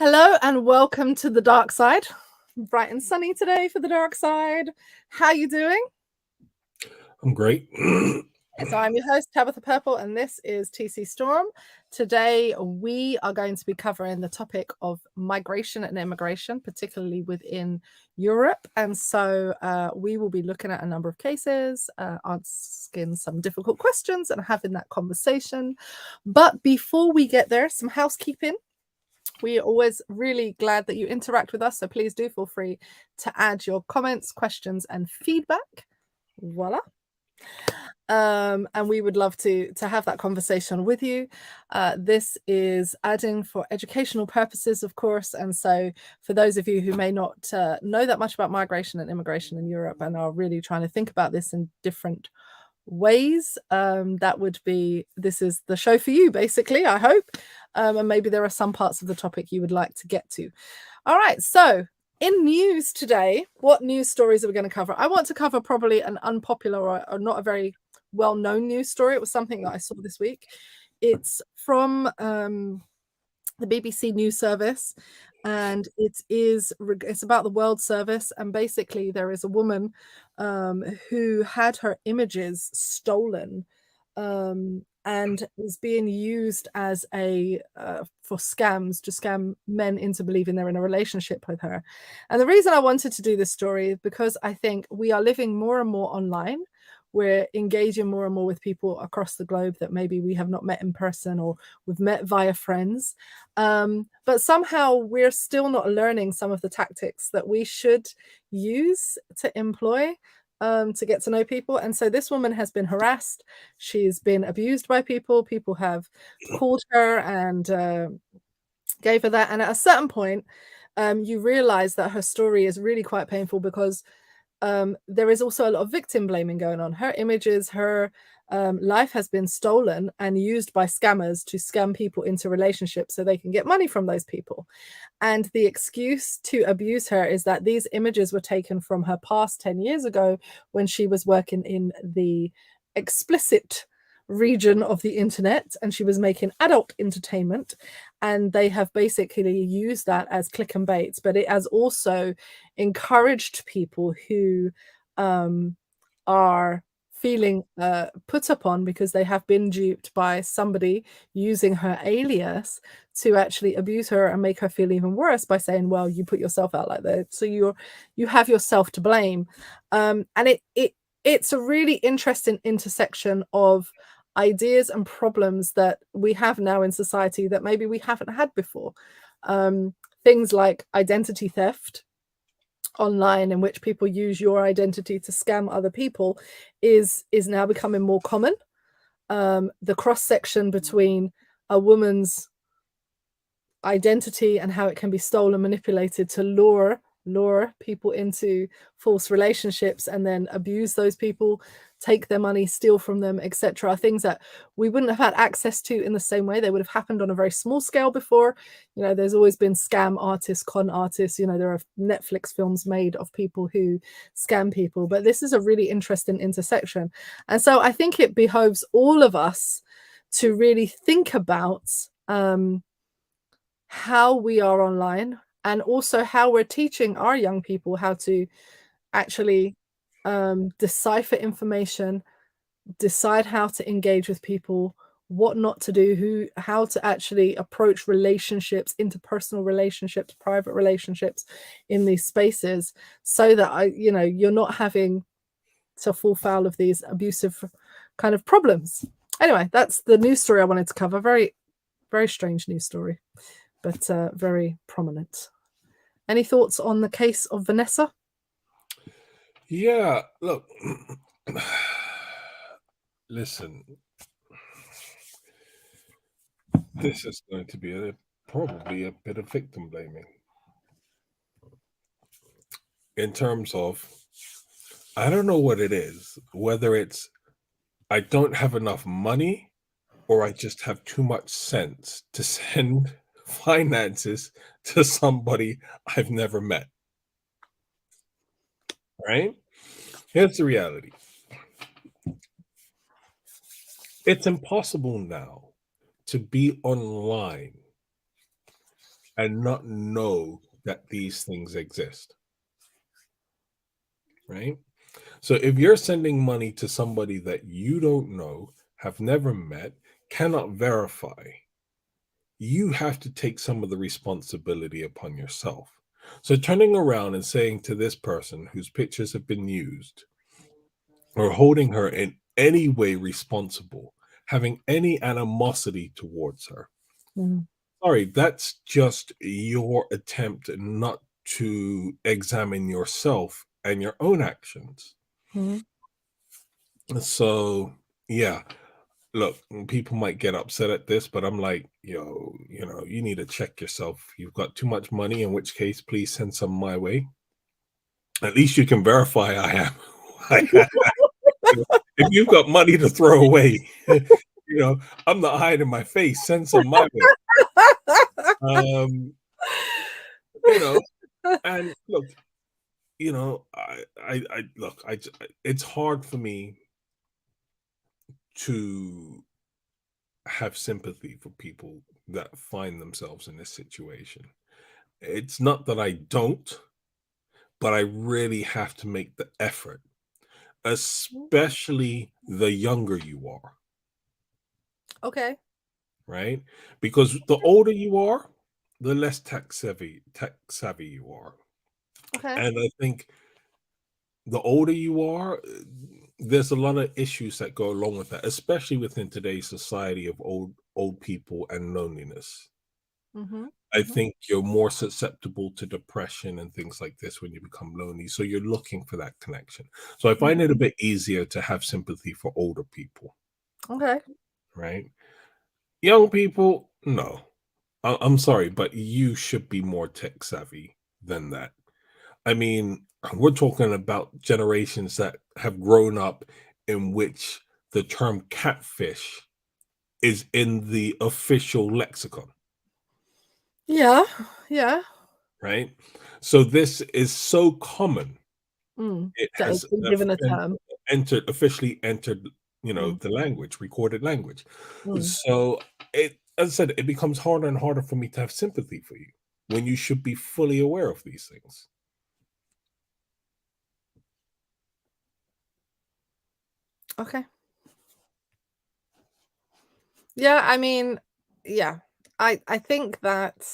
Hello and welcome to the dark side. Bright and sunny today for the dark side. How you doing? I'm great. So I'm your host, Tabitha Purple, and this is TC Storm. Today we are going to be covering the topic of migration and immigration, particularly within Europe. And so we will be looking at a number of cases, asking some difficult questions and having that conversation. But before we get there, some housekeeping. We are always really glad that you interact with us, so please do feel free to add your comments, questions, and feedback. Voila. And we would love to have that conversation with you. This is adding for educational purposes, of course, and so for those of you who may not know that much about migration and immigration in Europe and are really trying to think about this in different ways, this is the show for you, basically, I hope. And maybe there are some parts of the topic you would like to get to. All right, so in news today, what news stories are we going to cover? I want to cover probably an unpopular or not a very well-known news story. It was something that I saw this week. It's from the BBC News Service, and it's about the World Service. And basically there is a woman who had her images stolen and is being used as for scams to scam men into believing they're in a relationship with her. And the reason I wanted to do this story is because I think we are living more and more online. We're engaging more and more with people across the globe that maybe we have not met in person or we've met via friends. But somehow we're still not learning some of the tactics that we should use to employ to get to know people. And so this woman has been harassed. She's been abused by people. People have called her and gave her that. And at a certain point, you realize that her story is really quite painful because there is also a lot of victim blaming going on. Her images, her life has been stolen and used by scammers to scam people into relationships so they can get money from those people. And the excuse to abuse her is that these images were taken from her past 10 years ago when she was working in the explicit region of the internet and she was making adult entertainment, and they have basically used that as click and baits, but it has also encouraged people who are feeling put upon because they have been duped by somebody using her alias to actually abuse her and make her feel even worse by saying, well, you put yourself out like that, so you have yourself to blame. And it's a really interesting intersection of ideas and problems that we have now in society that maybe we haven't had before. Things like identity theft online, in which people use your identity to scam other people, is now becoming more common. The cross-section between a woman's identity and how it can be stolen, manipulated to lure people into false relationships and then abuse those people, take their money, steal from them, etc. Things that we wouldn't have had access to in the same way. They would have happened on a very small scale before. You know, there's always been scam artists, con artists. You know, there are Netflix films made of people who scam people, but this is a really interesting intersection. And so I think it behoves all of us to really think about how we are online, and also how we're teaching our young people how to actually decipher information, decide how to engage with people, what not to do, how to actually approach relationships, interpersonal relationships, private relationships in these spaces, so that you're not having to fall foul of these abusive kind of problems. Anyway, that's the news story I wanted to cover. Very, very strange news story, but very prominent. Any thoughts on the case of Vanessa? Yeah, look, listen, this is going to be probably a bit of victim blaming in terms of, I don't know what it is, whether it's I don't have enough money or I just have too much sense to send finances to somebody I've never met. Right? Here's the reality. It's impossible now to be online and not know that these things exist, right? So if you're sending money to somebody that you don't know, have never met, cannot verify, you have to take some of the responsibility upon yourself. So turning around and saying to this person whose pictures have been used, or holding her in any way responsible, having any animosity towards her, Mm. sorry, that's just your attempt not to examine yourself and your own actions. Mm. So, yeah, look, people might get upset at this, but I'm like, you need to check yourself. You've got too much money, in which case, please send some my way. At least you can verify I am. I am. If you've got money to throw away, I'm not hiding my face. Send some my way. Um, you know, and look, I look, it's hard for me to have sympathy for people that find themselves in this situation. It's not that I don't, but I really have to make the effort, especially the younger you are, Okay. right? Because the older you are, the less tech savvy you are. Okay. And I think the older you are, there's a lot of issues that go along with that, especially within today's society of old people and loneliness. Mm-hmm. I Mm-hmm. think you're more susceptible to depression and things like this when you become lonely. So you're looking for that connection. So I find it a bit easier to have sympathy for older people, Okay. right? Young people, no. I'm sorry, but you should be more tech savvy than that. I mean, we're talking about generations that have grown up in which the term catfish is in the official lexicon, Yeah. Yeah. right? So this is so common. Mm. It That has has been given a term. officially entered, Mm. the language, recorded language. Mm. So as I said, it becomes harder and harder for me to have sympathy for you when you should be fully aware of these things. Okay. Yeah, I mean, yeah. I think that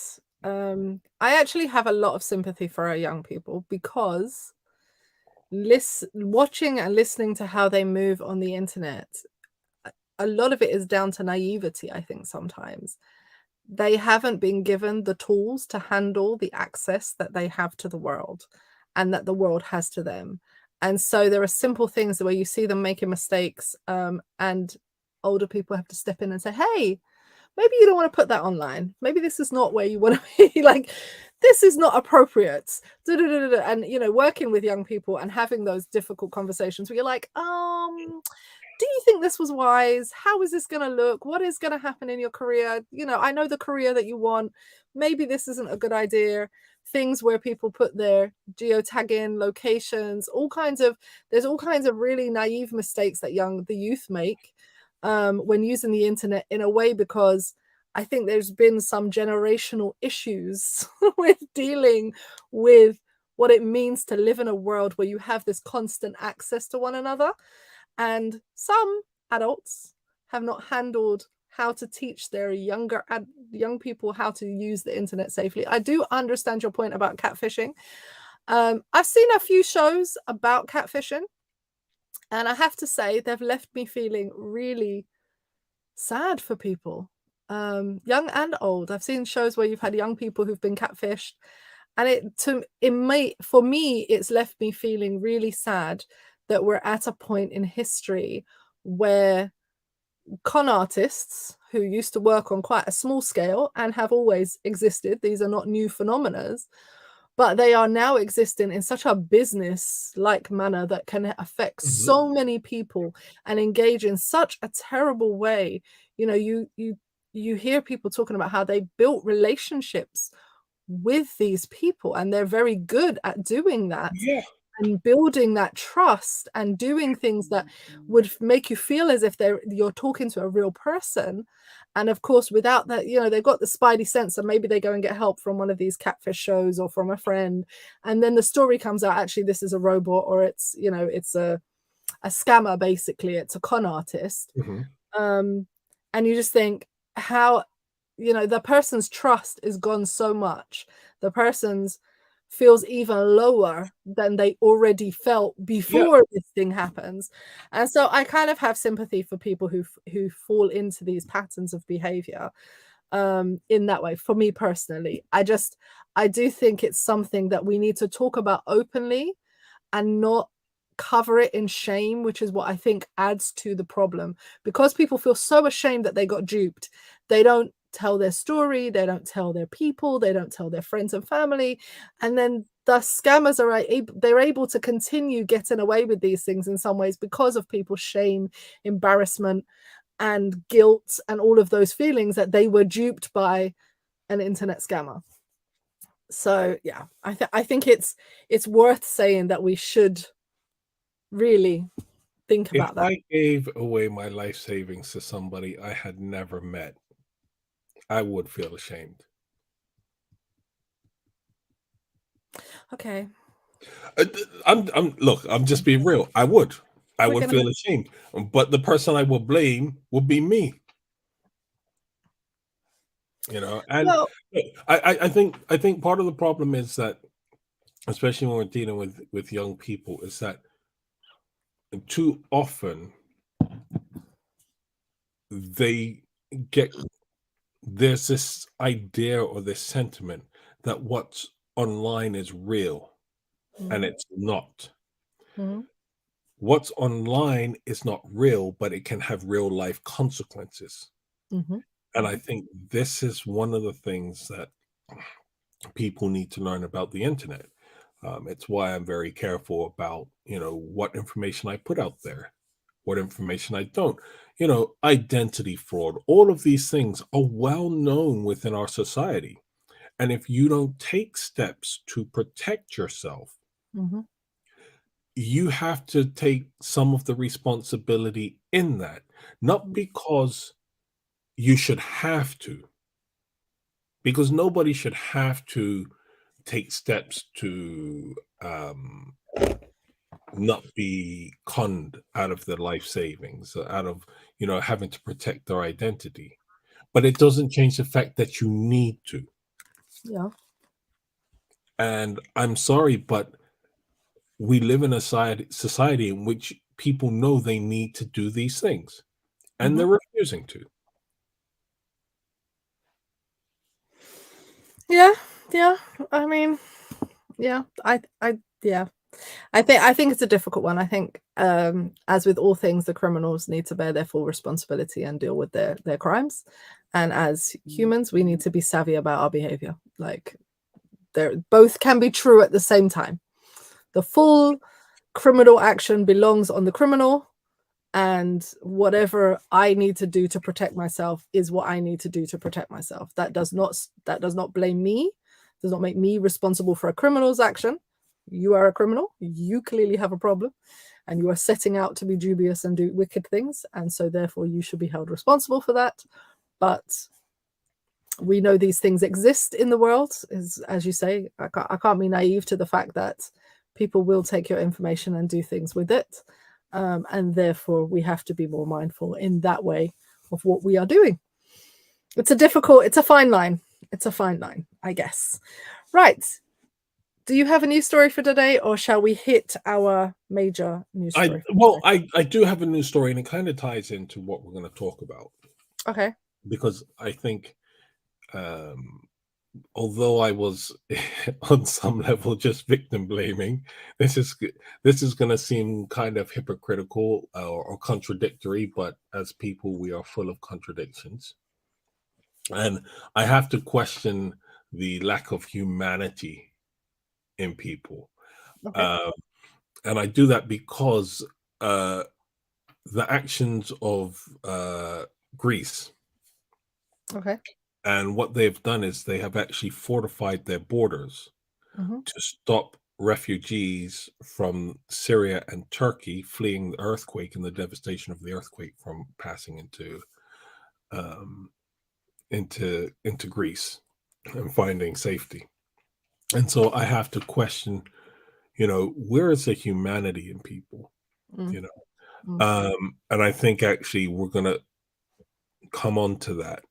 I actually have a lot of sympathy for our young people because watching and listening to how they move on the internet, a lot of it is down to naivety, I think sometimes. They haven't been given the tools to handle the access that they have to the world and that the world has to them. And so there are simple things where you see them making mistakes, and older people have to step in and say, hey, maybe you don't want to put that online. Maybe this is not where you want to be. Like, this is not appropriate. And, working with young people and having those difficult conversations where you're like, do you think this was wise? How is this going to look? What is going to happen in your career? I know the career that you want. Maybe this isn't a good idea. Things where people put their geotagging locations, there's all kinds of really naive mistakes that the youth make when using the internet in a way, because I think there's been some generational issues with dealing with what it means to live in a world where you have this constant access to one another. And some adults have not handled how to teach their young people how to use the internet safely. I do understand your point about catfishing. I've seen a few shows about catfishing, and I have to say they've left me feeling really sad for people, young and old. I've seen shows where you've had young people who've been catfished, and for me, it's left me feeling really sad that we're at a point in history where con artists who used to work on quite a small scale and have always existed, these are not new phenomena, but they are now existing in such a business like manner that can affect Mhm. so many people and engage in such a terrible way. You hear people talking about how they built relationships with these people and they're very good at doing that. Yeah, and building that trust and doing things that would make you feel as if you're talking to a real person. And of course, without that, they've got the spidey sense, and maybe they go and get help from one of these catfish shows or from a friend, and then the story comes out, actually this is a robot, or it's a scammer, basically it's a con artist. And you just think how the person's trust is gone so much, the person's feels even lower than they already felt before this thing happens. And so I kind of have sympathy for people who fall into these patterns of behavior in that way. For me personally, I do think it's something that we need to talk about openly and not cover it in shame, which is what I think adds to the problem, because people feel so ashamed that they got duped. They don't tell their story, they don't tell their people, they don't tell their friends and family, and then the scammers they're able to continue getting away with these things in some ways because of people's shame, embarrassment, and guilt, and all of those feelings that they were duped by an internet scammer. So yeah, I think it's worth saying that we should really think If about that. I gave away my life savings to somebody I had never met, I would feel ashamed. Okay. I'm just being real. I would We're gonna feel ashamed, but the person I would blame would be me. And well, look, I think part of the problem is that, especially when we're dealing with young people, is that too often they get there's this idea or this sentiment that what's online is real, and it's not. mhm, What's online is not real, but it can have real life consequences. mhm, And I think this is one of the things that people need to learn about the internet. It's why I'm very careful about, what information I put out there, what information I don't. Identity fraud, all of these things are well known within our society. And if you don't take steps to protect yourself, mhm, you have to take some of the responsibility in that, not because you should have to, because nobody should have to take steps to not be conned out of their life savings, out of having to protect their identity. But it doesn't change the fact that you need to. yeah, And I'm sorry, but we live in a society in which people know they need to do these things, and mhm. they're refusing to. Yeah, yeah. I mean, yeah, yeah. I think it's a difficult one. I think, as with all things, the criminals need to bear their full responsibility and deal with their crimes. And as humans, we need to be savvy about our behavior. Like, they're both can be true at the same time. The full criminal action belongs on the criminal, and whatever I need to do to protect myself is what I need to do to protect myself. That does not blame me, does not make me responsible for a criminal's action. You are a criminal, you clearly have a problem, and you are setting out to be dubious and do wicked things, and so therefore you should be held responsible for that. But we know these things exist in the world, as you say. I can't be naive to the fact that people will take your information and do things with it, and therefore we have to be more mindful in that way of what we are doing. It's a fine line. It's a fine line, I guess. Right. Do you have a news story for today, or shall we hit our major news I story? well, I do have a news story, and it kind of ties into what we're going to talk about, Okay. because I think, um, although I was on some level just victim blaming, this is going to seem kind of hypocritical, or contradictory. But as people, we are full of contradictions, and I have to question the lack of humanity in people. Okay. Um, and I do that because, uh, the actions of Greece, Okay. and what they've done is they have actually fortified their borders Hmm. to stop refugees from Syria and Turkey fleeing the earthquake and the devastation of the earthquake from passing um, into Greece and finding safety. And so I have to question, where is the humanity in people? Mm, You know, mm, and I think actually we're gonna come on to that,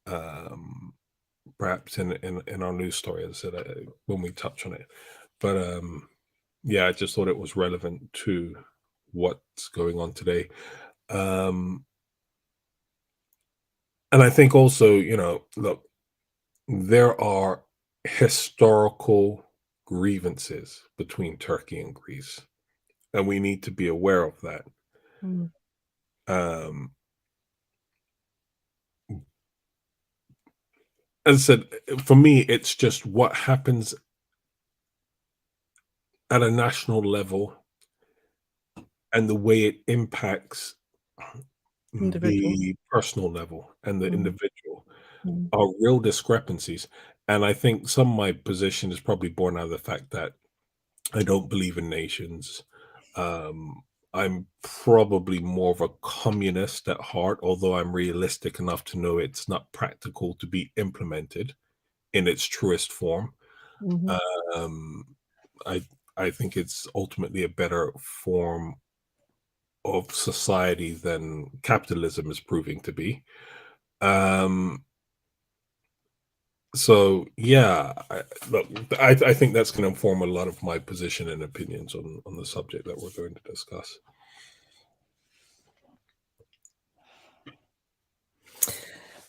um, perhaps in our news story, as I said, when we touch on it. But yeah, I just thought it was relevant to what's going on today. Um, and I think also, look, there are historical grievances between Turkey and Greece, and we need to be aware of that. mm, Um, as I said, for me, it's just what happens at a national level and the way it impacts individuals. the personal level and the Mm, individual mm, are real discrepancies. And I think some of my position is probably born out of the fact that I don't believe in nations. Um, I'm probably more of a communist at heart, although I'm realistic enough to know it's not practical to be implemented in its truest form. mhm, Um, I I think it's ultimately a better form of society than capitalism is proving to be. Um, so yeah, look, I think that's going to inform a lot of my position and opinions on the subject that we're going to discuss.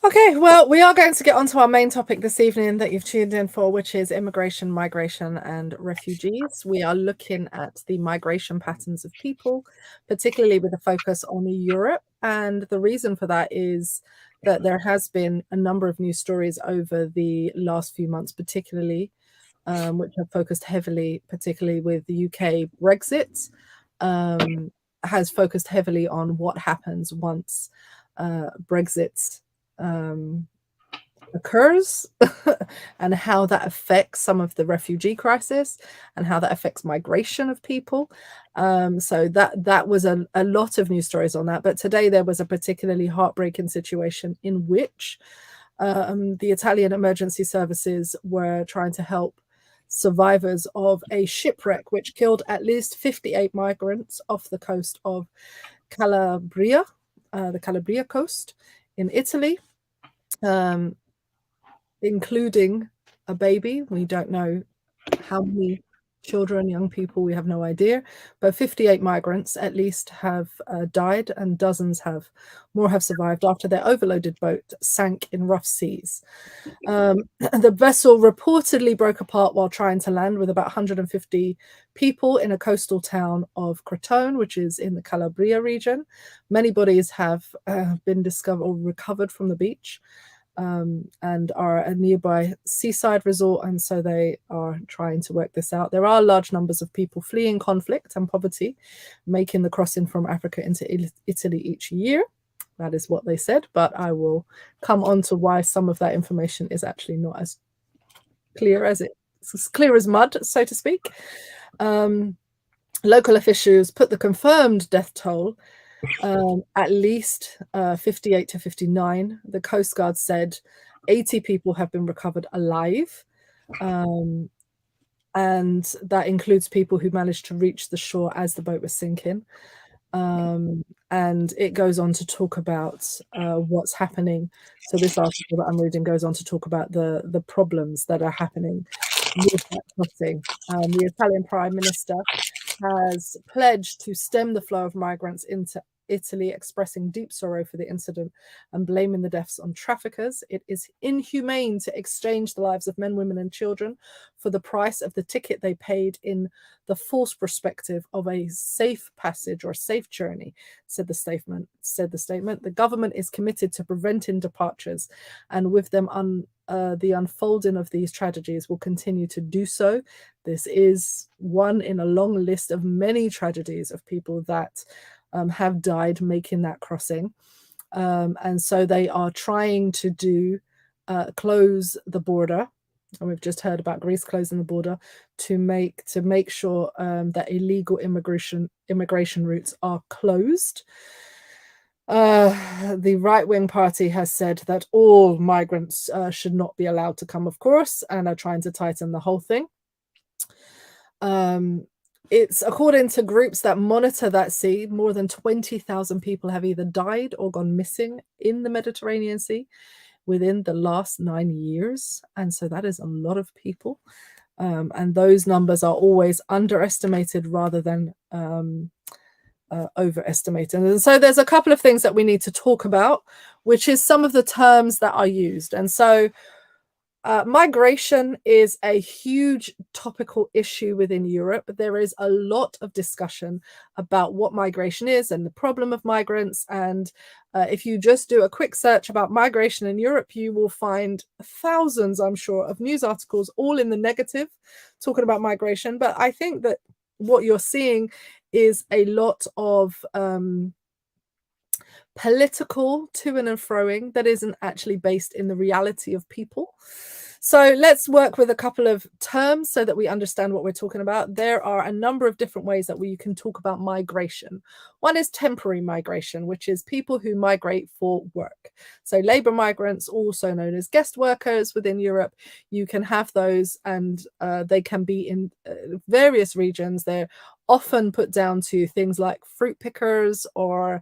Okay, well, we are going to get onto our main topic this evening that you've tuned in for, which is immigration, migration, and refugees. We are looking at the migration patterns of people, particularly with a focus on Europe. And the reason for that is that there has been a number of news stories over the last few months, particularly, which have focused heavily, particularly with the UK Brexit, has focused heavily on what happens once Brexit occurs and how that affects some of the refugee crisis and how that affects migration of people. So that was a lot of news stories on that. But today there was a particularly heartbreaking situation in which the Italian emergency services were trying to help survivors of a shipwreck which killed at least 58 migrants off the coast of Calabria, the Calabria coast in Italy, um, including a baby. We don't know how many children, young people, we have no idea. But 58 migrants at least have died, and dozens more have survived after their overloaded boat sank in rough seas. The vessel reportedly broke apart while trying to land with about 150 people in a coastal town of Crotone, which is in the Calabria region. Many bodies have been discovered or recovered from the beach. And are a nearby seaside resort, and so they are trying to work this out. There are large numbers of people fleeing conflict and poverty, making the crossing from Africa into Italy each year. That is what they said, but I will come on to why some of that information is actually not as clear as it's clear as mud, so to speak. Local officials put the confirmed death toll at least 58 to 59. The Coast Guard said 80 people have been recovered alive. And that includes people who managed to reach the shore as the boat was sinking. And it goes on to talk about what's happening. So this article that I'm reading goes on to talk about the problems that are happening with that crossing. The Italian Prime Minister has pledged to stem the flow of migrants into Italy, expressing deep sorrow for the incident and blaming the deaths on traffickers. It is inhumane to exchange the lives of men, women, and children for the price of the ticket they paid in the false perspective of a safe passage or safe journey, said the statement. The government is committed to preventing departures, and with them the unfolding of these tragedies will continue to do so. This is one in a long list of many tragedies of people that have died making that crossing. And so they are trying to close the border. and we've just heard about Greece closing the border to make sure that illegal immigration routes are closed. The right-wing party has said that all migrants should not be allowed to come, of course, and are trying to tighten the whole thing. It's according to groups that monitor that sea, more than 20,000 people have either died or gone missing in the Mediterranean Sea within the last 9 years. And so that is a lot of people. And those numbers are always underestimated rather than overestimated. And so there's a couple of things that we need to talk about, which is some of the terms that are used. And so migration is a huge topical issue within Europe. There is a lot of discussion about what migration is and the problem of migrants. And if you just do a quick search about migration in Europe, you will find thousands, I'm sure, of news articles, all in the negative, talking about migration. But I think that what you're seeing is a lot of political to-ing and froing that isn't actually based in the reality of people. So let's work with a couple of terms so that we understand what we're talking about. There are a number of different ways that we can talk about migration. One is temporary migration, which is people who migrate for work. So labor migrants, also known as guest workers within Europe, you can have those, and they can be in various regions. They're often put down to things like fruit pickers or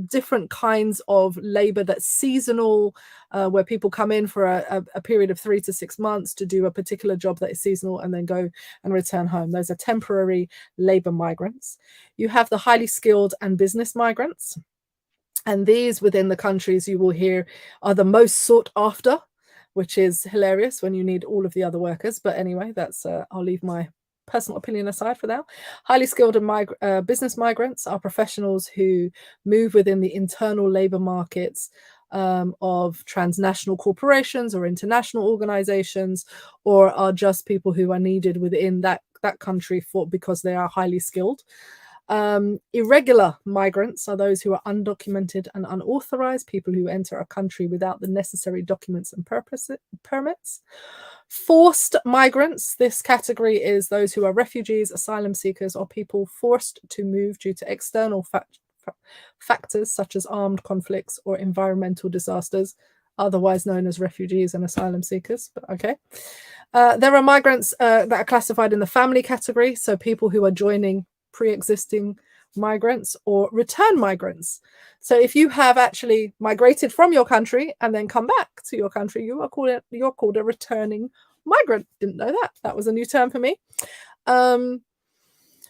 different kinds of labor that's seasonal, where people come in for a period of 3 to 6 months to do a particular job that is seasonal and then go and return home. Those are temporary labor migrants. You have the highly skilled and business migrants. And these within the countries you will hear are the most sought after, which is hilarious when you need all of the other workers. But anyway, that's I'll leave my personal opinion aside for now. Highly skilled and business migrants are professionals who move within the internal labor markets of transnational corporations or international organizations, or are just people who are needed within that country because they are highly skilled. Irregular migrants are those who are undocumented and unauthorized, people who enter a country without the necessary documents and permits. Forced migrants, this category is those who are refugees, asylum seekers, or people forced to move due to external factors such as armed conflicts or environmental disasters, otherwise known as refugees and asylum seekers. But okay. There are migrants that are classified in the family category, so people who are joining pre-existing migrants or return migrants. So if you have actually migrated from your country and then come back to your country, you're called a returning migrant. Didn't know that. That was a new term for me.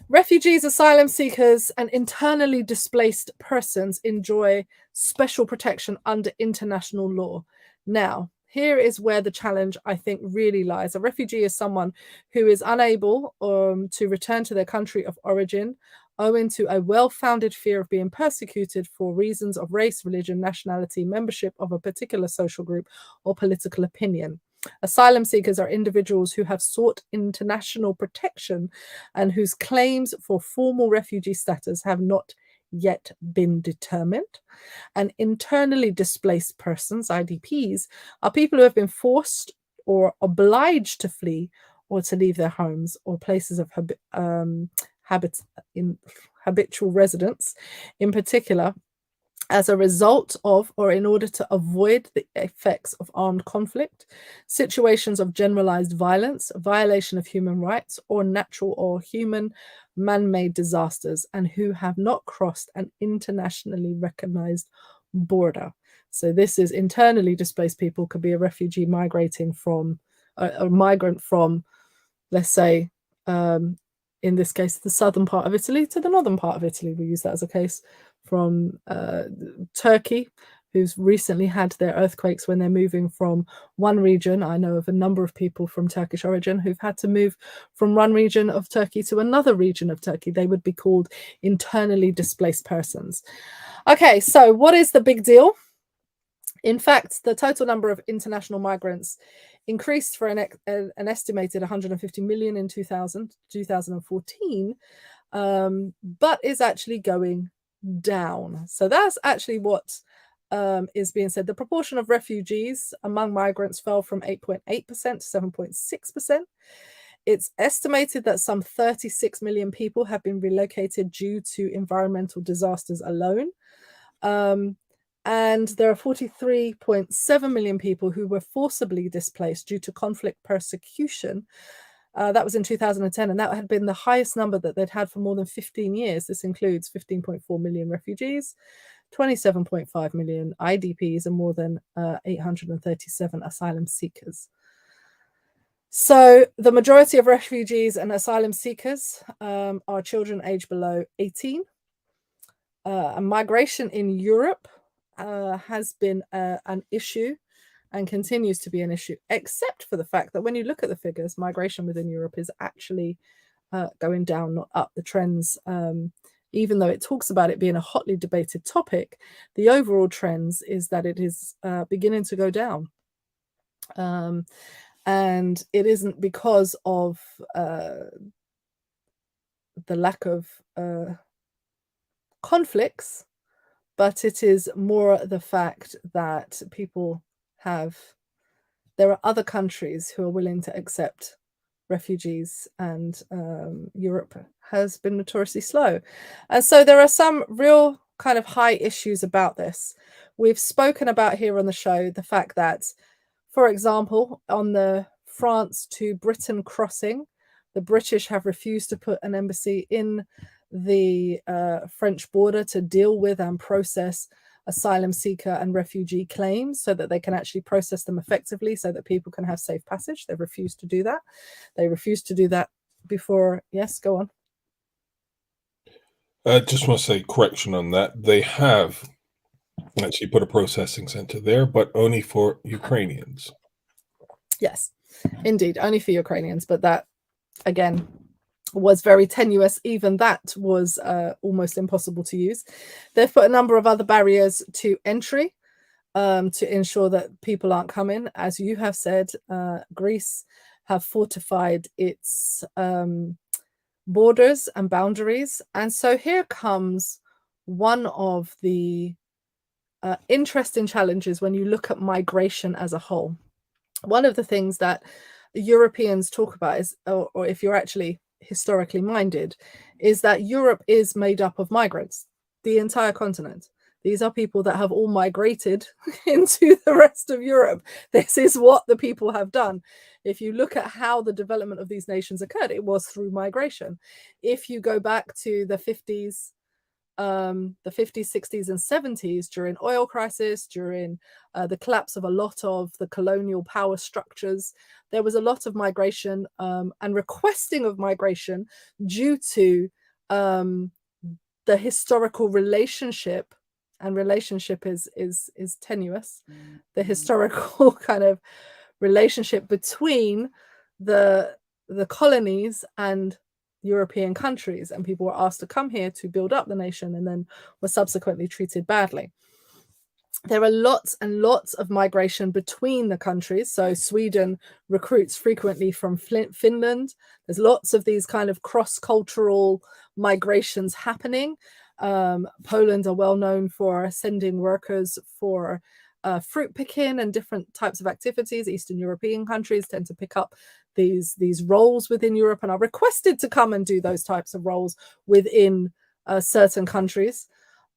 Refugees, asylum seekers, and internally displaced persons enjoy special protection under international law. Now, here is where the challenge, I think, really lies. A refugee is someone who is unable to return to their country of origin owing to a well-founded fear of being persecuted for reasons of race, religion, nationality, membership of a particular social group, or political opinion. Asylum seekers are individuals who have sought international protection and whose claims for formal refugee status have not yet been determined. And internally displaced persons, IDPs, are people who have been forced or obliged to flee or to leave their homes or places of habitual residence, in particular, as a result of or in order to avoid the effects of armed conflict, situations of generalized violence, violation of human rights, or natural or human man-made disasters, and who have not crossed an internationally recognized border. So this is internally displaced people, could be a refugee migrating from, a migrant from, let's say, in this case, the southern part of Italy to the northern part of Italy. We use that as a case from Turkey, who's recently had their earthquakes when they're moving from one region. I know of a number of people from Turkish origin who've had to move from one region of Turkey to another region of Turkey. They would be called internally displaced persons. Okay, so what is the big deal? In fact, the total number of international migrants increased for an estimated 150 million in 2014, but is actually going down. So that's actually what is being said. The proportion of refugees among migrants fell from 8.8% to 7.6%. It's estimated that some 36 million people have been relocated due to environmental disasters alone. And there are 43.7 million people who were forcibly displaced due to conflict persecution. That was in 2010, and that had been the highest number that they'd had for more than 15 years. This includes 15.4 million refugees, 27.5 million IDPs, and more than 837 asylum seekers. So the majority of refugees and asylum seekers are children aged below 18. And migration in Europe has been an issue and continues to be an issue, except for the fact that when you look at the figures, migration within Europe is actually going down, not up. The trends, even though it talks about it being a hotly debated topic, the overall trends is that it is beginning to go down. And it isn't because of the lack of conflicts, but it is more the fact that there are other countries who are willing to accept refugees, and Europe has been notoriously slow. And so there are some real kind of high issues about this. We've spoken about here on the show the fact that, for example, on the France to Britain crossing, the British have refused to put an embassy in the French border to deal with and process asylum seeker and refugee claims so that they can actually process them effectively so that people can have safe passage. They refused to do that. They refused to do that before. Yes, go on. I just want to say correction on that. They have actually put a processing center there, but only for Ukrainians. Yes, indeed, only for Ukrainians. But that, again, was very tenuous. Even that was almost impossible to use. They've put a number of other barriers to entry to ensure that people aren't coming. As you have said, Greece have fortified its borders and boundaries. And so here comes one of the interesting challenges when you look at migration as a whole. One of the things that Europeans talk about is, or if you're actually historically minded, is that Europe is made up of migrants, the entire continent. These are people that have all migrated into the rest of Europe. This is what the people have done. If you look at how the development of these nations occurred, it was through migration. If you go back to the 50s, 60s, and 70s, during oil crisis, during the collapse of a lot of the colonial power structures, there was a lot of migration and requesting of migration due to the historical relationship, and relationship is tenuous, the historical kind of relationship between the colonies and European countries, and people were asked to come here to build up the nation and then were subsequently treated badly. There are lots and lots of migration between the countries. So Sweden recruits frequently from Finland. There's lots of these kind of cross-cultural migrations happening. Poland are well known for sending workers for fruit picking and different types of activities. Eastern European countries tend to pick up these roles within Europe and are requested to come and do those types of roles within certain countries.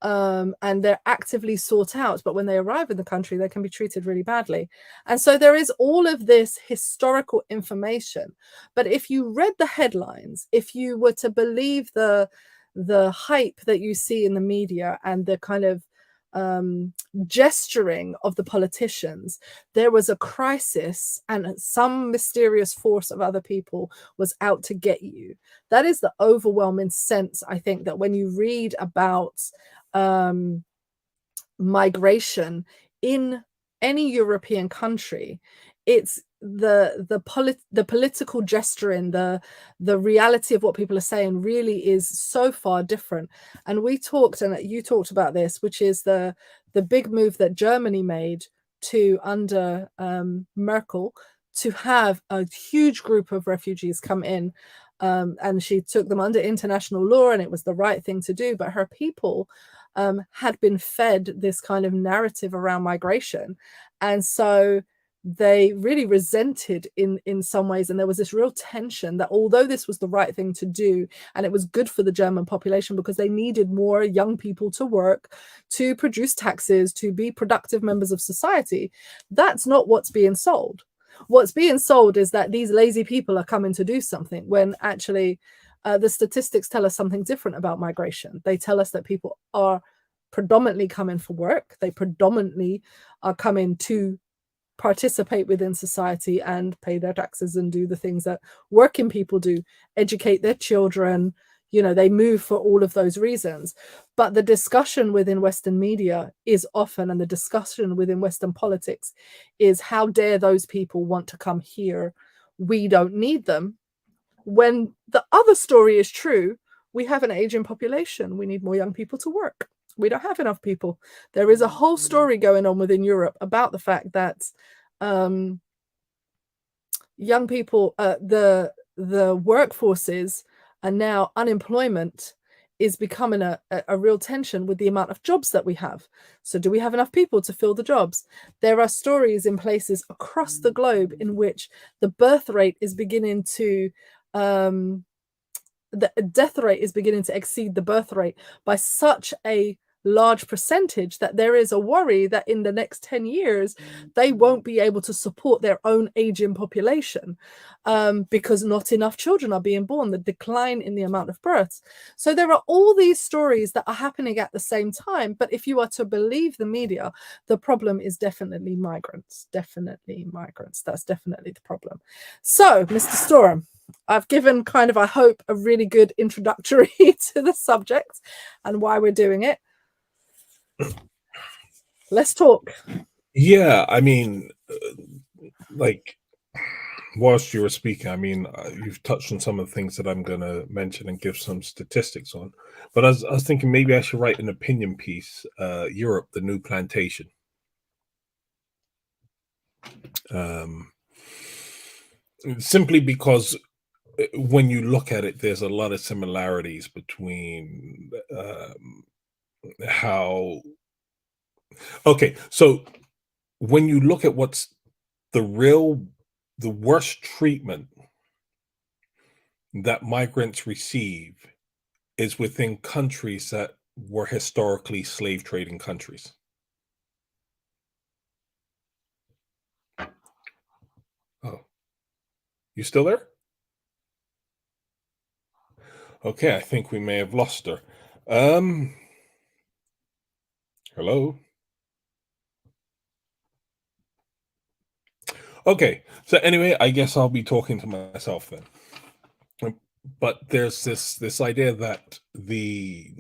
And they're actively sought out, but when they arrive in the country, they can be treated really badly. And so there is all of this historical information. But if you read the headlines, if you were to believe the hype that you see in the media and the kind of gesturing of the politicians, there was a crisis and some mysterious force of other people was out to get you. That is the overwhelming sense, I think, that when you read about migration in any European country, it's the political gesturing, the reality of what people are saying really is so far different. And we talked, and you talked about this, which is the big move that Germany made under Merkel to have a huge group of refugees come in, and she took them under international law, and it was the right thing to do. But her people had been fed this kind of narrative around migration. And so they really resented in some ways, and there was this real tension that although this was the right thing to do and it was good for the German population because they needed more young people to work, to produce taxes, to be productive members of society, that's not what's being sold. What's being sold is that these lazy people are coming to do something, when actually the statistics tell us something different about migration. They tell us that people are predominantly coming for work. They predominantly are coming to participate within society and pay their taxes and do the things that working people do, educate their children. You know, they move for all of those reasons. But the discussion within Western media is often, and the discussion within Western politics is, how dare those people want to come here? We don't need them. When the other story is true, we have an aging population. We need more young people to work. We don't have enough people. There is a whole story going on within Europe about the fact that young people, the workforces are now, unemployment is becoming a real tension with the amount of jobs that we have. So do we have enough people to fill the jobs? There are stories in places across the globe in which the birth rate is beginning to the death rate is beginning to exceed the birth rate by such a large percentage that there is a worry that in the next 10 years they won't be able to support their own aging population, because not enough children are being born, the decline in the amount of births. So there are all these stories that are happening at the same time. But if you are to believe the media, the problem is definitely migrants. Definitely migrants. That's definitely the problem. So, Mr. Storm, I've given kind of, I hope, a really good introductory to the subject and why we're doing it. Let's talk. Yeah, I mean, like, whilst you were speaking, I mean, you've touched on some of the things that I'm going to mention and give some statistics on. But I was thinking maybe I should write an opinion piece, Europe, the New Plantation. Simply because when you look at it, there's a lot of similarities between how. Okay, so when you look at what's the worst treatment that migrants receive is within countries that were historically slave trading countries. Oh, you still there? Okay, I think we may have lost her. Hello? Okay, so anyway, I guess I'll be talking to myself then. But there's this idea that the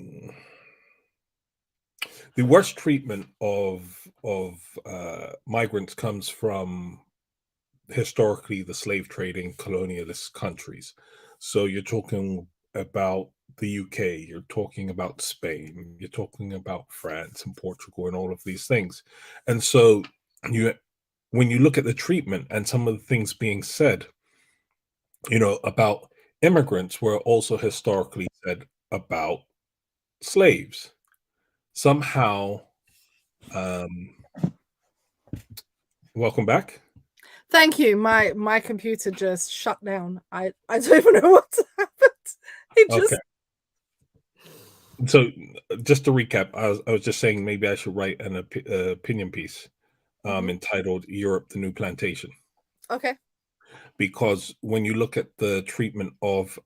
worst treatment of migrants comes from historically the slave trading colonialist countries. So you're talking about the UK, you're talking about Spain, you're talking about France and Portugal and all of these things. And so when you look at the treatment and some of the things being said, about immigrants were also historically said about slaves. Somehow, welcome back. Thank you. My computer just shut down. I don't even know what happened. It just. Okay. So, just to recap, I was just saying maybe I should write an opinion piece entitled "Europe: The New Plantation." Okay. Because when you look at the treatment of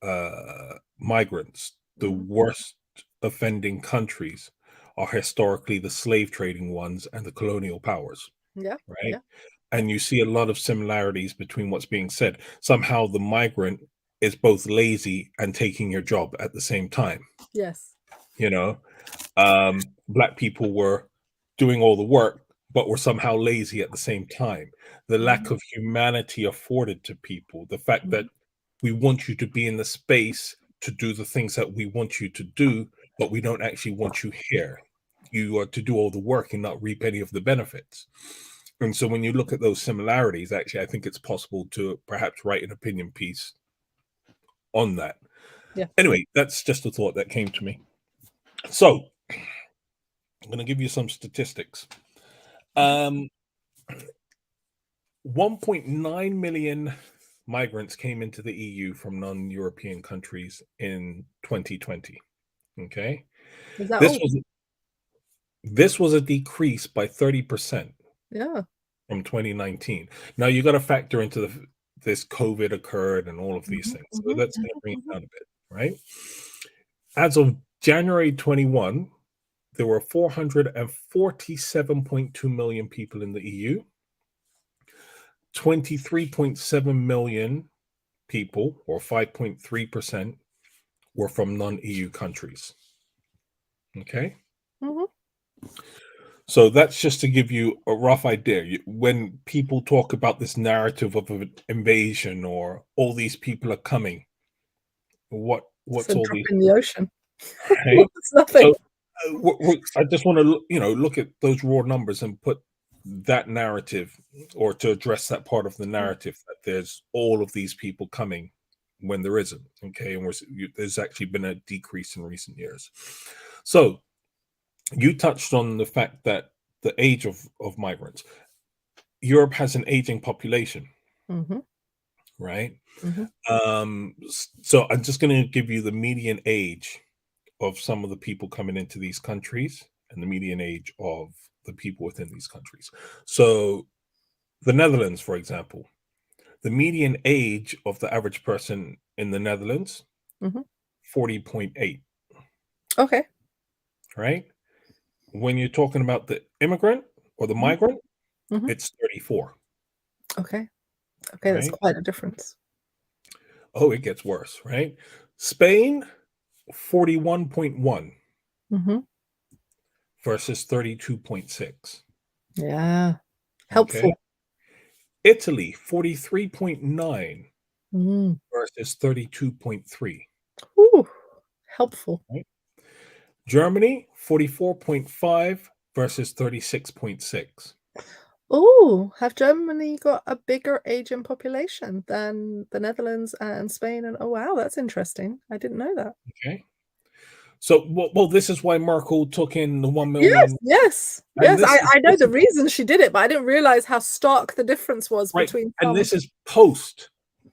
migrants, the worst offending countries are historically the slave trading ones and the colonial powers. Yeah. Right. Yeah. And you see a lot of similarities between what's being said. Somehow the migrant is both lazy and taking your job at the same time. Yes. Black people were doing all the work, but were somehow lazy at the same time. The lack of humanity afforded to people, the fact that we want you to be in the space to do the things that we want you to do, but we don't actually want you here. You are to do all the work and not reap any of the benefits. And so when you look at those similarities, actually, I think it's possible to perhaps write an opinion piece on that. Yeah. Anyway, that's just a thought that came to me. So I'm going to give you some statistics. Mhm. 1.9 million migrants came into the EU from non-European countries in 2020. Okay, Is that this all? was this was a decrease by 30% Yeah. from 2019. Now you got to factor into this COVID occurred and all of these Mhm, things, so mhm, that's going to mhm, bring it mhm. down a bit, right? As of January 21, there were 447.2 million people in the EU. 23.7 million people, or 5.3%, were from non-EU countries. Okay? Mhm. So that's just to give you a rough idea. When people talk about this narrative of an invasion or all these people are coming, It's what's a all drop these in the people, ocean. right? It's nothing. So I just want to look at those raw numbers and put that narrative, or to address that part of the Mm, narrative, that there's all of these people coming when there isn't. Okay, and there's actually been a decrease in recent years. So you touched on the fact that the age of migrants. Europe has an aging population, mhm, right? mhm. So I'm just going to give you the median age of some of the people coming into these countries and the median age of the people within these countries. So the Netherlands, for example, the median age of the average person in the Netherlands, Mhm. 40.8, Okay. right? When you're talking about the immigrant or the Mhm, migrant, mhm. it's 34, Okay. Okay, that's right? quite a difference. Oh, it gets worse, right? Spain, 41.1 Mhm. versus 32.6. Yeah. Okay. Helpful. Italy, 43.9 Mm. versus 32.3. Ooh, helpful. Right? Germany, 44.5 versus 36.6. Ooh, have Germany got a bigger Asian population than the Netherlands and Spain? And oh wow, that's interesting. I didn't know that. Okay. So, well, this is why Merkel took in the 1 Yes, million. yes, And yes. I know this the is reason she did it, but I didn't realize how stark the difference was right. between And some. this is post.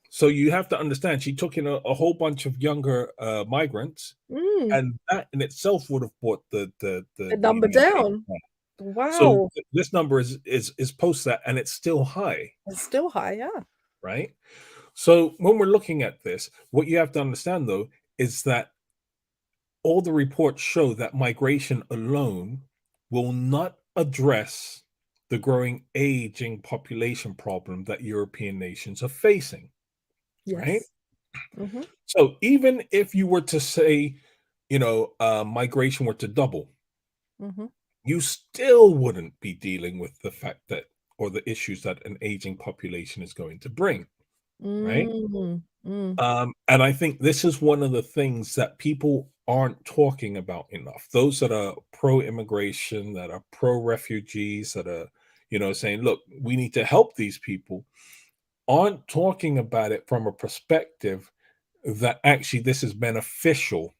So you have to understand, she took in a whole bunch of younger migrants, Mm, and that in itself would have brought the the number median age down. down. So Wow. this number is post that, and it's still high, It's still high, yeah. right? So when we're looking at this, what you have to understand though is that all the reports show that migration alone will not address the growing aging population problem that European nations are facing, right? Yes. Mhm, So even if you were to say, migration were to double, mhm, you still wouldn't be dealing with the fact that, or the issues that an aging population is going to bring, right? mm, mm. And I think this is one of the things that people aren't talking about enough. Those that are pro-immigration, that are pro-refugees, that are, saying, look, we need to help these people, aren't talking about it from a perspective that actually this is beneficial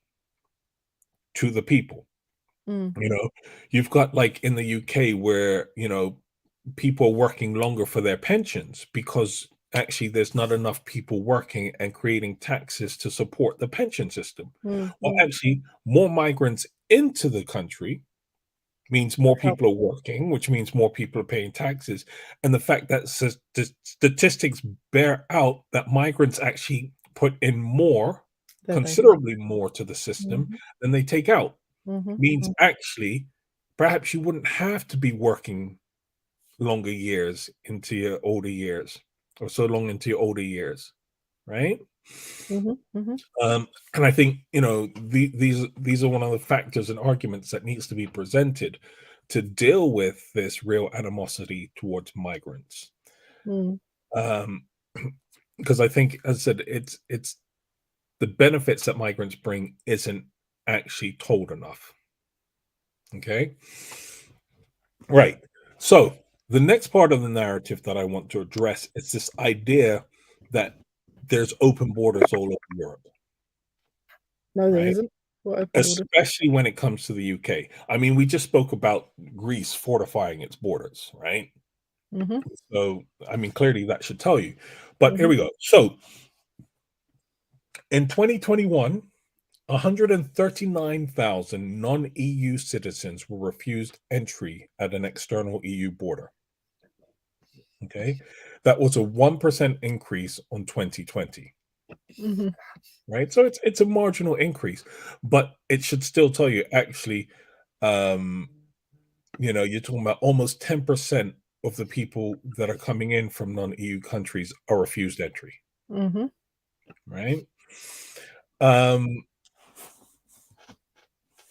to the people. Mm, You know, you've got like in the UK where, people are working longer for their pensions because actually there's not enough people working and creating taxes to support the pension system. mm, Well, mm. actually, more migrants into the country means more Help. people are working, which means more people are paying taxes. And the fact that the statistics bear out that migrants actually put in more, Then they take. considerably more to the system Mhm, than they take out, mhm, means mm, actually perhaps you wouldn't have to be working longer years into your older years, or so long into your older years, right? mhm, mhm, And I think these are one of the factors and arguments that needs to be presented to deal with this real animosity towards migrants. mm. Um, because I think, as I said, it's the benefits that migrants bring isn't actually told enough. Okay, right. So the next part of the narrative that I want to address is this idea that there's open borders all over Europe, No, there right? isn't. What open borders? especially when it comes to the UK. I mean, we just spoke about Greece fortifying its borders, right? Mm-hmm. So, I mean, clearly that should tell you. But here Mm-hmm. we go. So, in 2021, 139,000 non-EU citizens were refused entry at an external EU border. Okay, that was a 1% increase on 2020. Mm-hmm. Right, so it's a marginal increase, but it should still tell you actually, um, you're talking about almost 10% of the people that are coming in from non-EU countries are refused entry, Mm-hmm. right? Um,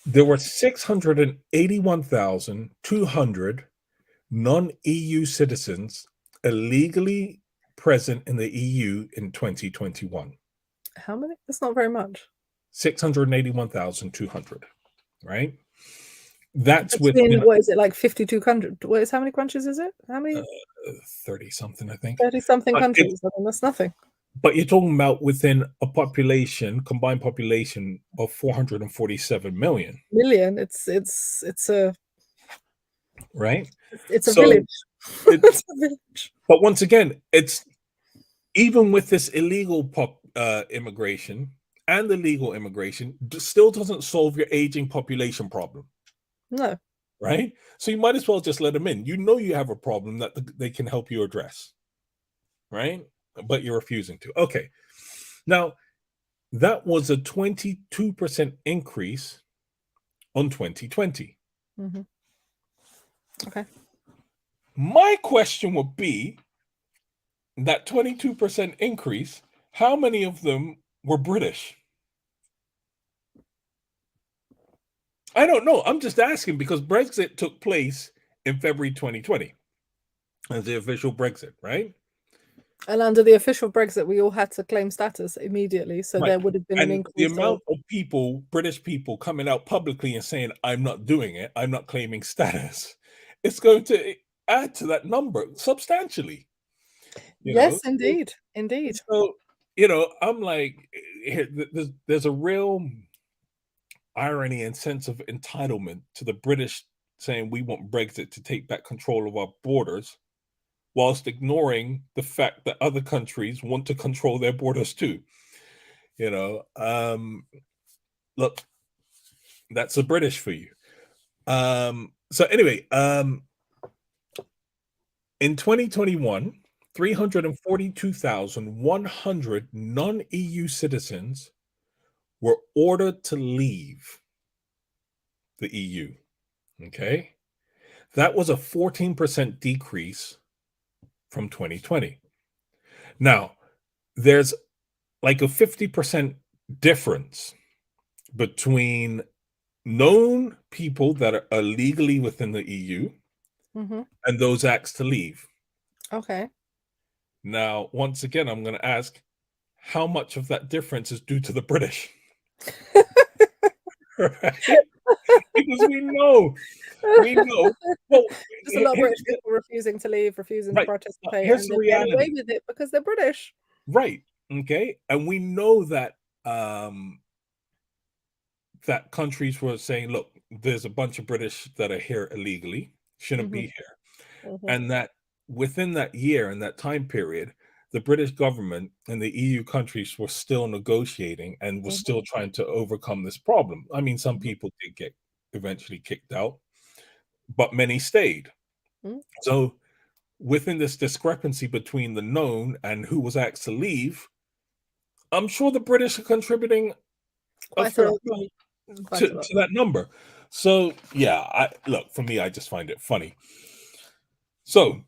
there were 681,200 non-EU citizens illegally present in the EU in 2021. How many? That's not very much. 681,200, right? That's Between, within what is it, like 52 countries? How many countries is it? How uh, many? 30 something, I think. 30 something But it's countries. I mean, that's nothing. but you're talking about within a population, combined population of 447 million, Million. It's right? a So village. it It's a village. but once again, it's even with this illegal immigration and the legal immigration, still doesn't solve your aging population problem, No. right? So you might as well just let them in. You know you have a problem that they can help you address, right? But you're refusing to. Okay. Now, that was a 22% increase on 2020. Mm-hmm. Okay. My question would be that 22% increase, how many of them were British? I don't know. I'm just asking because Brexit took place in February 2020 as the official Brexit, right? And under the official Brexit, we all had to claim status immediately. So Right. there would have been an And the increase of. amount of people, British people, coming out publicly and saying, I'm not doing it, I'm not claiming status, it's going to add to that number substantially, you know? Yes, indeed. Indeed. So, I'm like, there's a real irony and sense of entitlement to the British saying we want Brexit to take back control of our borders, whilst ignoring the fact that other countries want to control their borders too. Look, that's the British for you. So anyway, in 2021, 342,100 non-EU citizens were ordered to leave the EU. Okay. That was a 14% decrease from 2020. Now, there's like a 50% difference between known people that are illegally within the EU Mm-hmm. and those asked to leave. Okay. Now, once again, I'm going to ask how much of that difference is due to the British? Right? Because we know. Well, There's a lot of here's British people refusing to leave, refusing to right. participate, Here's and the they're getting away reality. with it because they're British. Right. Okay. And we know that um that countries were saying, look, there's a bunch of British that are here illegally, shouldn't Mm-hmm. be here. Mm-hmm. And that within that year and that time period, the British government and the EU countries were still negotiating and were Mm-hmm. still trying to overcome this problem. I mean, some Mm-hmm. people did get eventually kicked out, but many stayed. Mm-hmm. So within this discrepancy between the known and who was asked to leave, I'm sure the British are contributing a Quite a fair lot. amount Quite a lot. to that number. So yeah, I look for me, I just find it funny. So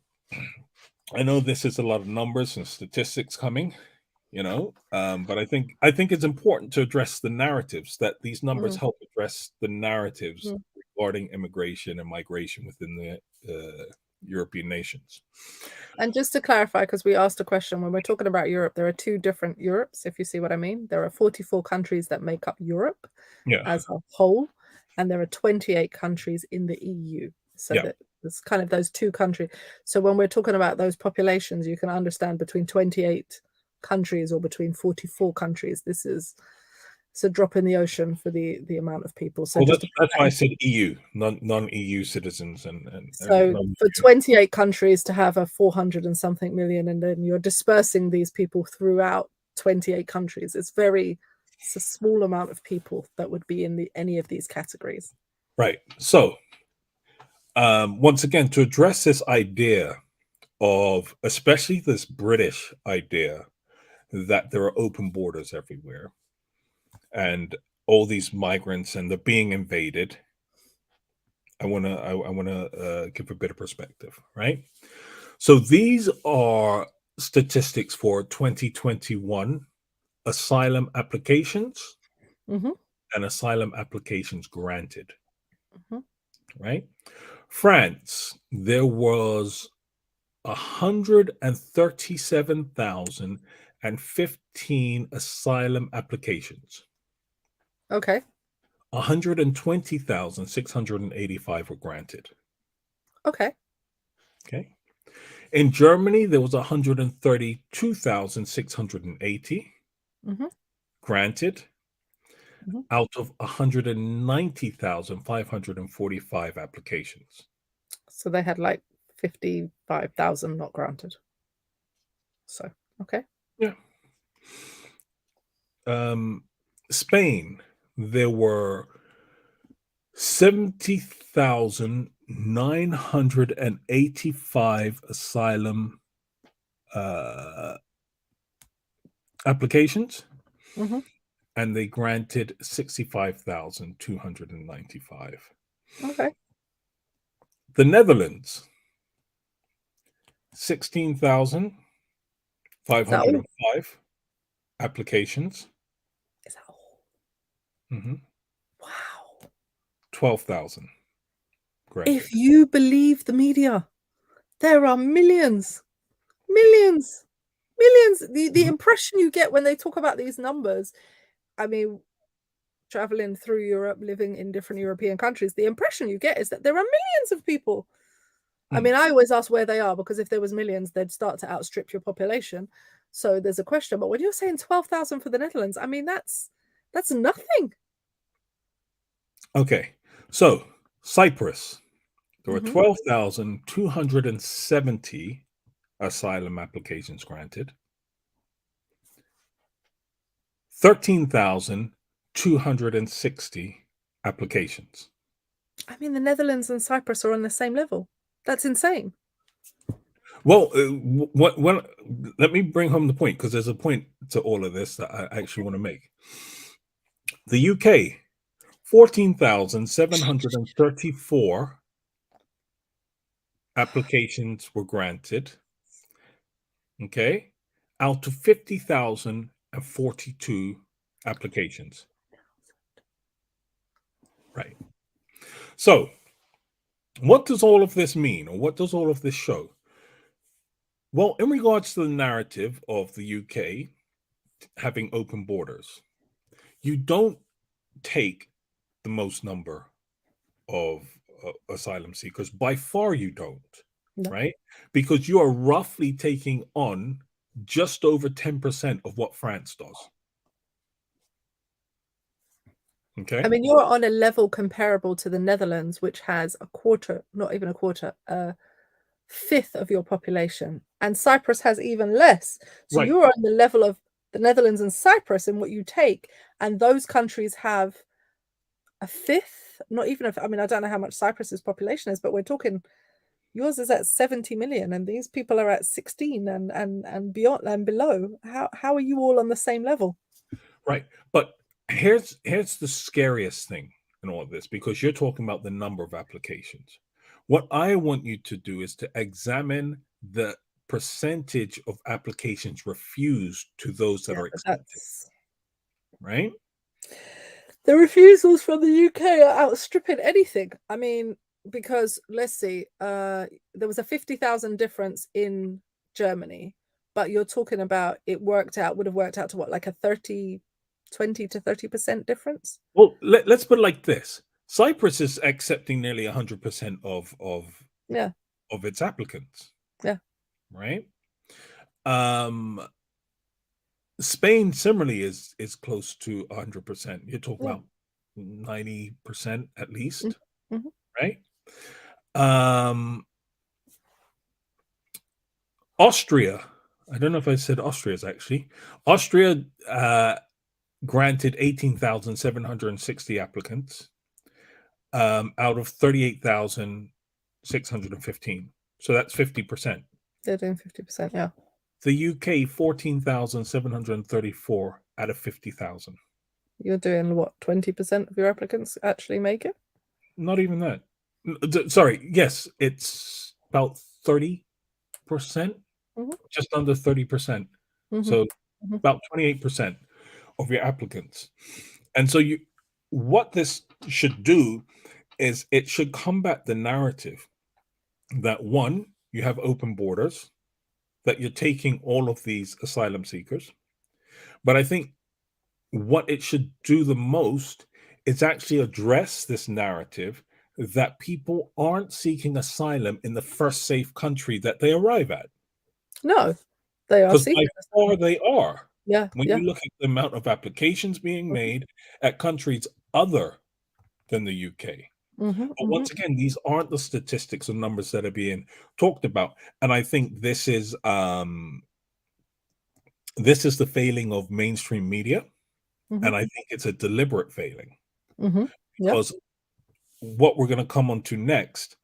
I know this is a lot of numbers and statistics coming, but I think it's important to address the narratives that these numbers Mm-hmm. help address the narratives Mm-hmm. regarding immigration and migration within the European nations. And just to clarify, because we asked a question, when we're talking about Europe, there are two different Europes, if you see what I mean. There are 44 countries that make up Europe Yeah, as a whole, and there are 28 countries in the EU. So yeah, that there's kind of those two countries. So when we're talking about those populations, you can understand between 28 countries or between 44 countries. This is It's a drop in the ocean for the amount of people. So Well, just to put that's that why I in. said EU, non-EU citizens and So for non-EU. 28 countries to have a 400 and something million, and then you're dispersing these people throughout 28 countries, it's a small amount of people that would be in any of these categories. Right. So, once again, to address this idea of, especially this British idea that there are open borders everywhere and all these migrants and they're being invaded, I wanna give a bit of perspective, right? So these are statistics for 2021 asylum applications Hmm. and asylum applications granted, Hmm. right? France, there was 137,015 asylum applications. Okay. 120,685 were granted. Okay. Okay. In Germany, there was 132,680 Hmm. granted Hmm. out of 190,545 applications. So they had like 55,000 not granted. So, okay. Yeah. Spain, there were 70,985 asylum applications, Hmm. and they granted 65,295. Okay. The Netherlands, sixteen thousand five Is that hundred all? and five applications. Is that all? Mhm. Wow. 12,000 If granted. you believe the media, there are millions, millions, millions. The Mhm. impression you get when they talk about these numbers, I mean, traveling through Europe, living in different European countries, the impression you get is that there are millions of people. I Mm. mean, I always ask where they are because if there was millions, they'd start to outstrip your population. So there's a question. But when you're saying 12,000 for the Netherlands, I mean that's nothing. Okay. So, Cyprus, there were Hmm. 12,270 asylum applications granted. 13,260 applications. I mean, the Netherlands and Cyprus are on the same level. That's insane. Well, let me bring home the point because there's a point to all of this that I actually want to make. The UK, 14,734 applications were granted, okay, out of 50,042 applications. Right. So, what does all of this mean, or what does all of this show? Well, in regards to the narrative of the UK having open borders, you don't take the most number of asylum seekers. By far, you don't, No. right? Because you are roughly taking on just over 10% of what France does. I Okay. mean, you're on a level comparable to the Netherlands, which has a quarter, not even a quarter, a fifth of your population. And Cyprus has even less. So Right. you're on the level of the Netherlands and Cyprus in what you take. And those countries have a fifth, not even I mean, I don't know how much Cyprus's population is, but we're talking yours is at 70 million and these people are at 16 and beyond and below. How are you all on the same level? Right. But here's the scariest thing in all of this because you're talking about the number of applications. What I want you to do is to examine the percentage of applications refused to those that Yeah, are but accepted, that's right? the refusals from the UK are outstripping anything. I mean, because let's see, there was a 50,000 difference in Germany, but you're talking about would have worked out to what, like a 20 to 30% difference? Well, let's put it like this. Cyprus is accepting nearly 100% Yeah, of its applicants, yeah. right? Um, Spain similarly is close to 100%. You're talking Yeah. about 90% at least, Mm-hmm. right? Austria. I don't know if I said Austria's actually. Austria granted 18,760 applicants out of 38,615. So that's 50%. They're doing 50%, yeah. The UK, 14,734 out of 50,000. You're doing what, 20% of your applicants actually make it? Not even that. Sorry, yes, it's about 30%, Mm-hmm. just under 30%. Mm-hmm. So Mm-hmm. about 28% of your applicants. And so what this should do is it should combat the narrative that one, you have open borders, that you're taking all of these asylum seekers. But I think what it should do the most is actually address this narrative that people aren't seeking asylum in the first safe country that they arrive at. No, they are Because by seeking far asylum. they are. Yeah, When yeah. you look at the amount of applications being Mm-hmm. made at countries other than the UK. Mm-hmm. But Mm-hmm. once again, these aren't the statistics or numbers that are being talked about. And I think this is the failing of mainstream media. Mm-hmm. And I think it's a deliberate failing Mm-hmm. Yeah. because what we're going to come on to next,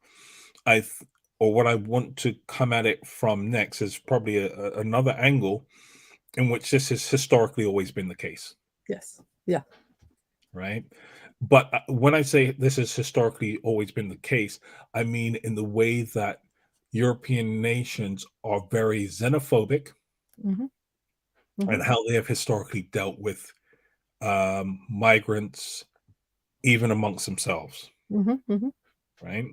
or what I want to come at it from next is probably another angle in which this has historically always been the case. Yes. Yeah. Right. But when I say this has historically always been the case, I mean in the way that European nations are very xenophobic Mm-hmm. Mm-hmm. and how they have historically dealt with migrants, even amongst themselves. Mm-hmm. Mm-hmm. Right.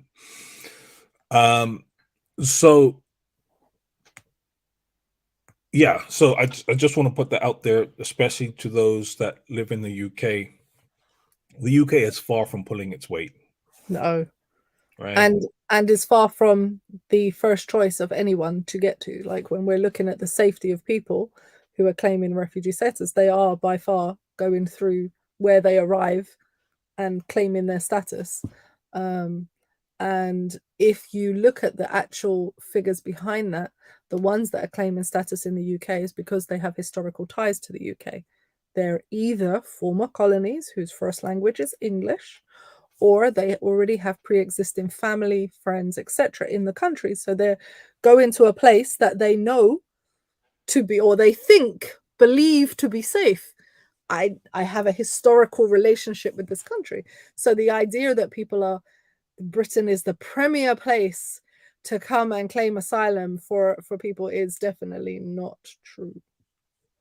So yeah, so I just want to put that out there, especially to those that live in the UK. The UK is far from pulling its weight, No. right? And is far from the first choice of anyone to get to. Like when we're looking at the safety of people who are claiming refugee status, they are by far going through where they arrive and claiming their status. And if you look at the actual figures behind that, the ones that are claiming status in the UK is because they have historical ties to the UK. They're either former colonies whose first language is English, or they already have pre-existing family, friends, etc. in the country. So they're going to a place that they know to be, or they believe to be safe. I have a historical relationship with this country. So the idea that Britain is the premier place to come and claim asylum for people is definitely not true.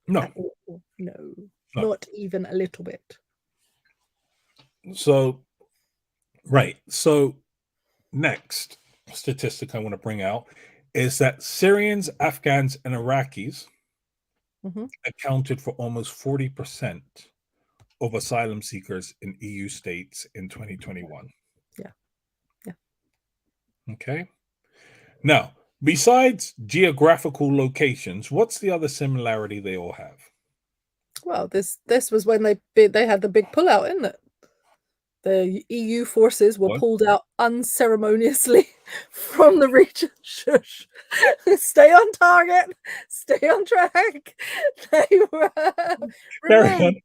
No, At all. No, no. not even a little bit. So, right. So, next statistic I want to bring out is that Syrians, Afghans, and Iraqis accounted for almost 40% of asylum seekers in EU states in 2021. Yeah. Yeah. Okay. Now, besides geographical locations, what's the other similarity they all have? Well, this was when they had the big pullout, isn't it? The EU forces were pulled out unceremoniously from the region. Shush. Stay on target. Stay on track. They were removed.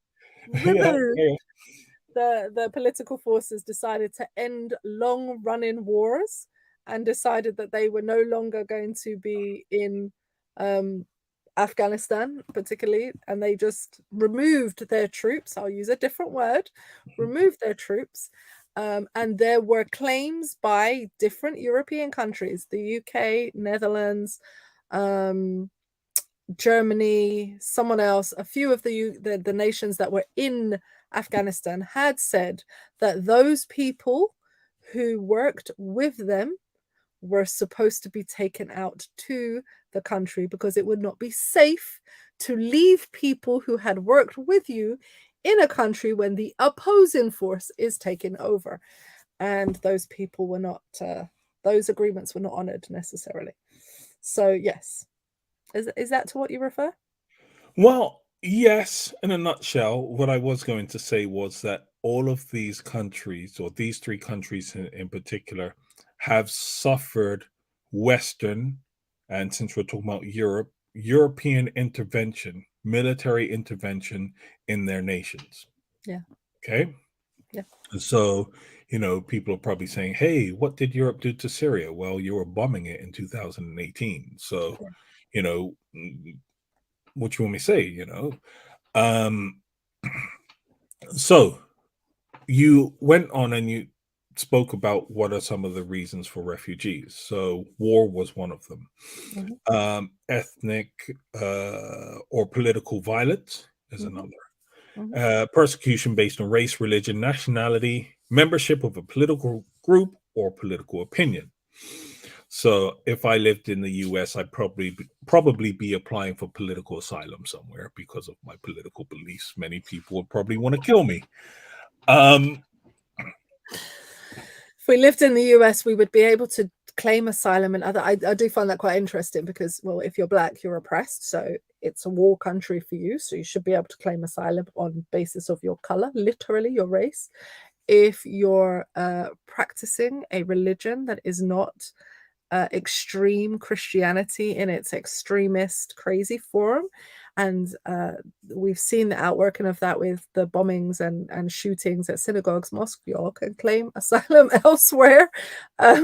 The political forces decided to end long-running wars and decided that they were no longer going to be in Afghanistan, particularly, and they just removed their troops. I'll use a different word, removed their troops. And there were claims by different European countries, the UK, Netherlands, Germany, someone else, a few of the nations that were in Afghanistan had said that those people who worked with them were supposed to be taken out to the country because it would not be safe to leave people who had worked with you in a country when the opposing force is taking over. And those people were not, those agreements were not honored necessarily. So, yes. Is that to what you refer? Well, Yes, in a nutshell, what I was going to say was that all of these countries, or these three countries in particular, have suffered Western, and since we're talking about Europe, European intervention, military intervention in their nations. Yeah. Okay. Yeah. So, people are probably saying, hey, what did Europe do to Syria? Well, you were bombing it in 2018. So, Yeah. what you want me to say? Um, so you went on and you spoke about what are some of the reasons for refugees. So war was one of them. Mhm. Ethnic or political violence is Mhm. another. Mhm. Persecution based on race, religion, nationality, membership of a political group, or political opinion. So if I lived in the US, I'd probably be applying for political asylum somewhere because of my political beliefs. Many people would probably want to kill me. Um, If we lived in the US, we would be able to claim asylum and other. I do find that quite interesting because, well, if you're black, you're oppressed, so it's a war country for you. So you should be able to claim asylum on basis of your color, literally your race. If you're practicing a religion that is not extreme Christianity in its extremist, crazy form. And we've seen the outworking of that with the bombings and shootings at synagogues, mosques. Y'all can claim asylum elsewhere. There's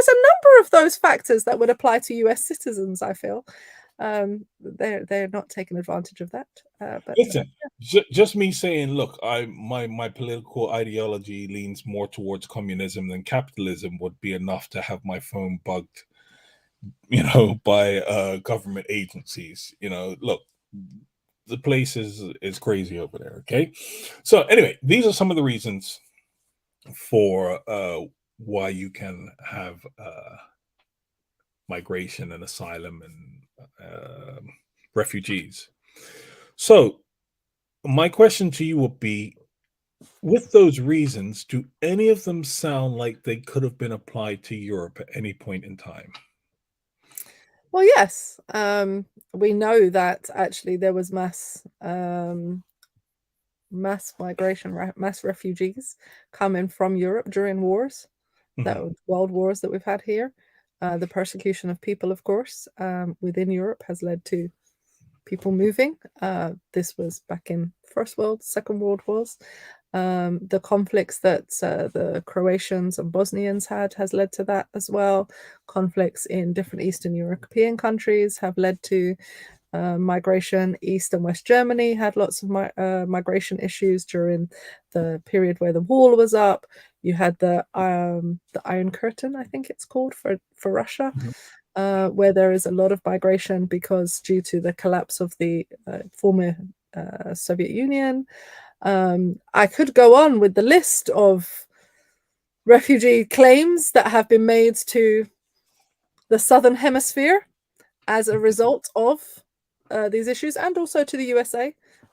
a number of those factors that would apply to US citizens, I feel. They're not taking advantage of that. But Listen, just me saying, look, my political ideology leans more towards communism than capitalism would be enough to have my phone bugged, by government agencies. Look, the place is crazy over there. Okay, so anyway, these are some of the reasons for why you can have migration and asylum and refugees. So my question to you would be, with those reasons, do any of them sound like they could have been applied to Europe at any point in time? well, yes, we know that actually there was mass migration, mass refugees coming from Europe during wars, that Mhm, world wars that we've had here. The persecution of people, of course, within Europe has led to people moving. This was back in First World, Second World Wars. The conflicts that the Croatians and Bosnians had has led to that as well. Conflicts in different Eastern European countries have led to migration. East and West Germany had lots of migration issues during the period where the wall was up. You had the Iron Curtain, I think it's called, for Russia, mhm. where there is a lot of migration because due to the collapse of the former Soviet Union. I could go on with the list of refugee claims that have been made to the Southern Hemisphere as a result of these issues, and also to the USA.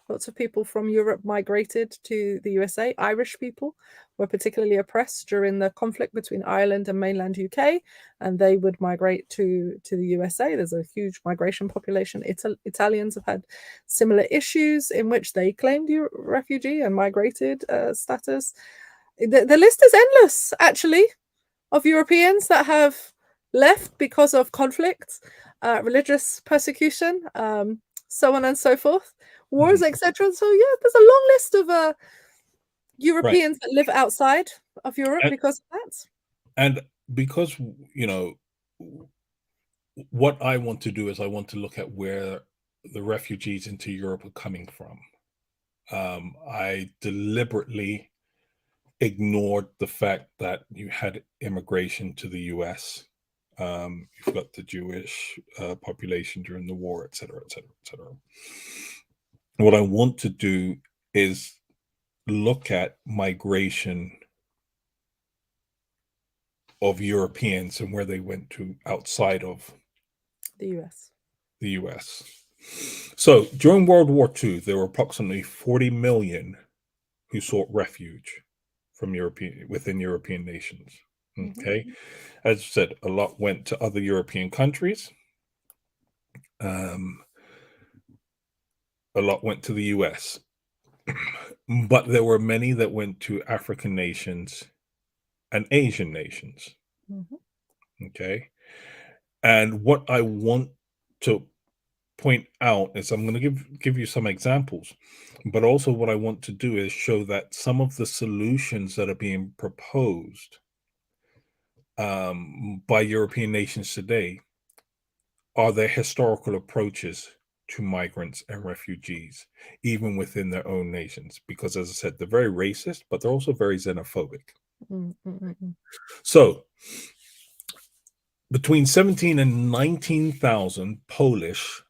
Lots of people from Europe migrated to the USA. Irish people were particularly oppressed during the conflict between Ireland and mainland UK, and they would migrate to the USA. There's a huge migration population. Italians have had similar issues in which they claimed refugee and migrated status. The list is endless, actually, of Europeans that have left because of conflict, religious persecution, so on and so forth, wars, Mhm. etc. So yeah, there's a long list of Right. Europeans that live outside of Europe And because of that. and because, you know, what I want to do is I want to look at where the refugees into Europe are coming from. I deliberately ignored the fact that you had immigration to the US. You've got the Jewish population during the war, et cetera, et cetera, et cetera. What I want to do is look at migration of Europeans and where they went to outside of The US. the US. So during World War II, there were approximately 40 million who sought refuge from within European nations. Mm-hmm. Okay. As I said, a lot went to other European countries. Um, a lot went to the US, but there were many that went to African nations and Asian nations. Mhm. Okay. And what I want to point out is I'm going to give you some examples, but also what I want to do is show that some of the solutions that are being proposed by European nations today are their historical approaches to migrants and refugees, even within their own nations. Because, as I said, they're very racist, but they're also very xenophobic. Mm, mm, mm, mm. So, between 17 and 19,000 Polish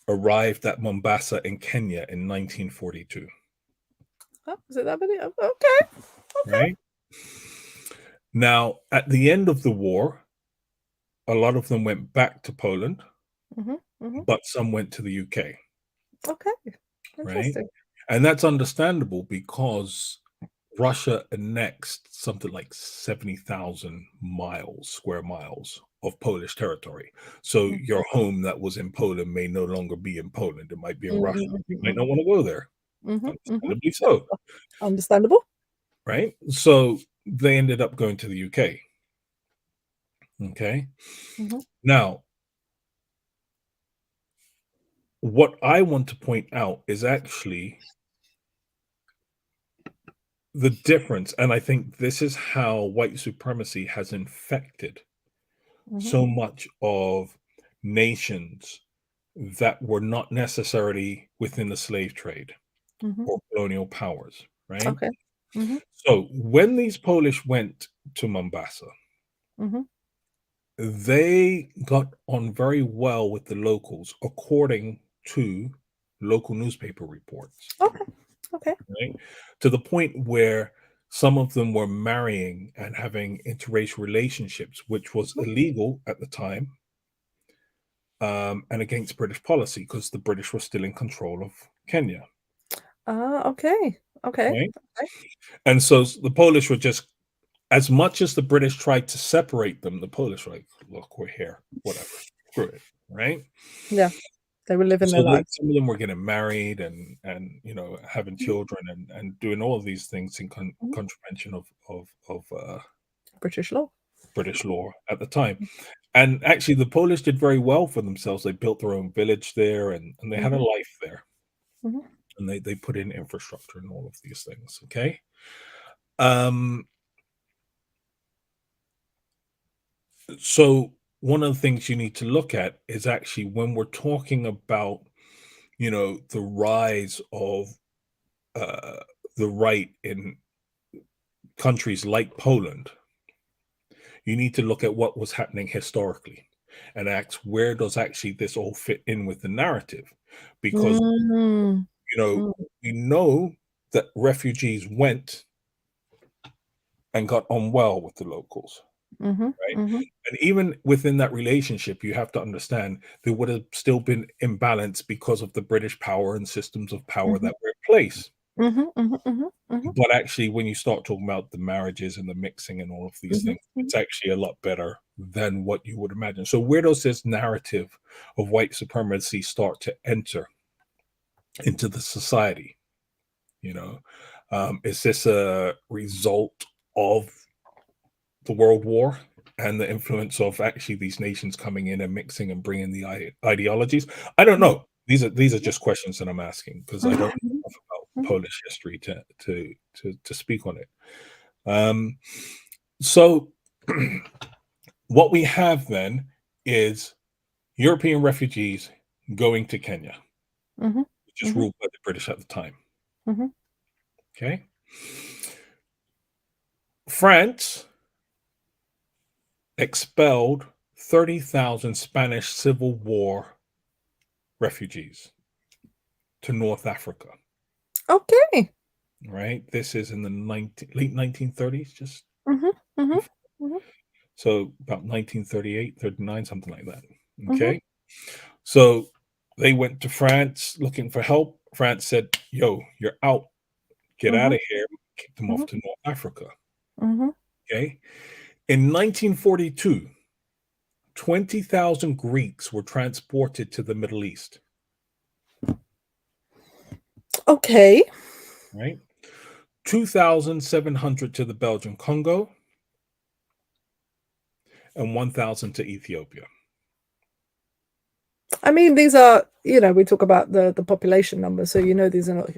arrived at Mombasa in Kenya in 1942, Oh, is it that many? Oh, okay. Okay. right? Now, at the end of the war, a lot of them went back to Poland, Hmm. Hmm. but some went to the UK, Okay. right? Interesting. And that's understandable because Russia annexed something like 70,000 miles, square miles of Polish territory. So Mm, your home that was in Poland may no longer be in Poland. It might be in mm, Russia. mm, You mm, might mm, not want to go there. mm. Mhm. Understandably so, Understandable. right? So they ended up going to the UK. Okay. Hmm. Now, what I want to point out is actually the difference. And I think this is how white supremacy has infected Hmm. so much of nations that were not necessarily within the slave trade Hmm. or colonial powers, right? Okay. Hmm. So when these Polish went to Mombasa, Hmm. they got on very well with the locals, according to local newspaper reports, Okay. Okay. right? To the point where some of them were marrying and having interracial relationships, which was illegal at the time, and against British policy because the British were still in control of Kenya, Okay. Okay. right? Okay. And so the Polish were just, as much as the British tried to separate them, the Polish were like, look, we're here, whatever, screw it, right? Yeah. They were living So their lives. some of them were getting married and having Mhm. children and doing all of these things in Mhm. contravention of British law. British law at the time. And actually, the Polish did very well for themselves. They built their own village there, and they had a Hmm. life there, Hmm. and they put in infrastructure and all of these things. Okay. Um, so one of the things you need to look at is actually when we're talking about, the rise of uh, the right in countries like Poland, you need to look at what was happening historically and ask where does actually this all fit in with the narrative, because Mm. you know Mm. we know that refugees went and got on well with the locals, Mhm. right? Mhm. And even within that relationship, you have to understand there would have still been imbalance because of the British power and systems of power Mhm. that were in place. Mhm. Mhm. Mhm. Mhm. But actually, when you start talking about the marriages and the mixing and all of these Mhm. things, Mhm. it's actually a lot better than what you would imagine. So, where does this narrative of white supremacy start to enter into the society? You know, is this a result of the World War and the influence of actually these nations coming in and mixing and bringing the ideologies? I don't know. These are just questions that I'm asking because I don't know Mhm. enough about Mhm. Polish history to speak on it. Um, so what we have then is European refugees going to Kenya, Mhm. which is Mhm. ruled by the British at the time. Mhm. Okay, France expelled 30,000 Spanish Civil War refugees to North Africa. Okay. Right, this is in the late 1930s, just Mhm. Mhm. before. Mhm. So about 1938, 39, something like that. Mhm. Okay, so they went to France looking for help. France said, "Yo, you're out. Get out Mhm. of here." Kicked them off Mhm. to North Africa. Mhm. Okay, in 1942, 20,000 Greeks were transported to the Middle East. Okay. right? 2,700 to the Belgian Congo and 1,000 to Ethiopia. I mean, these are, we talk about the population numbers, so these are not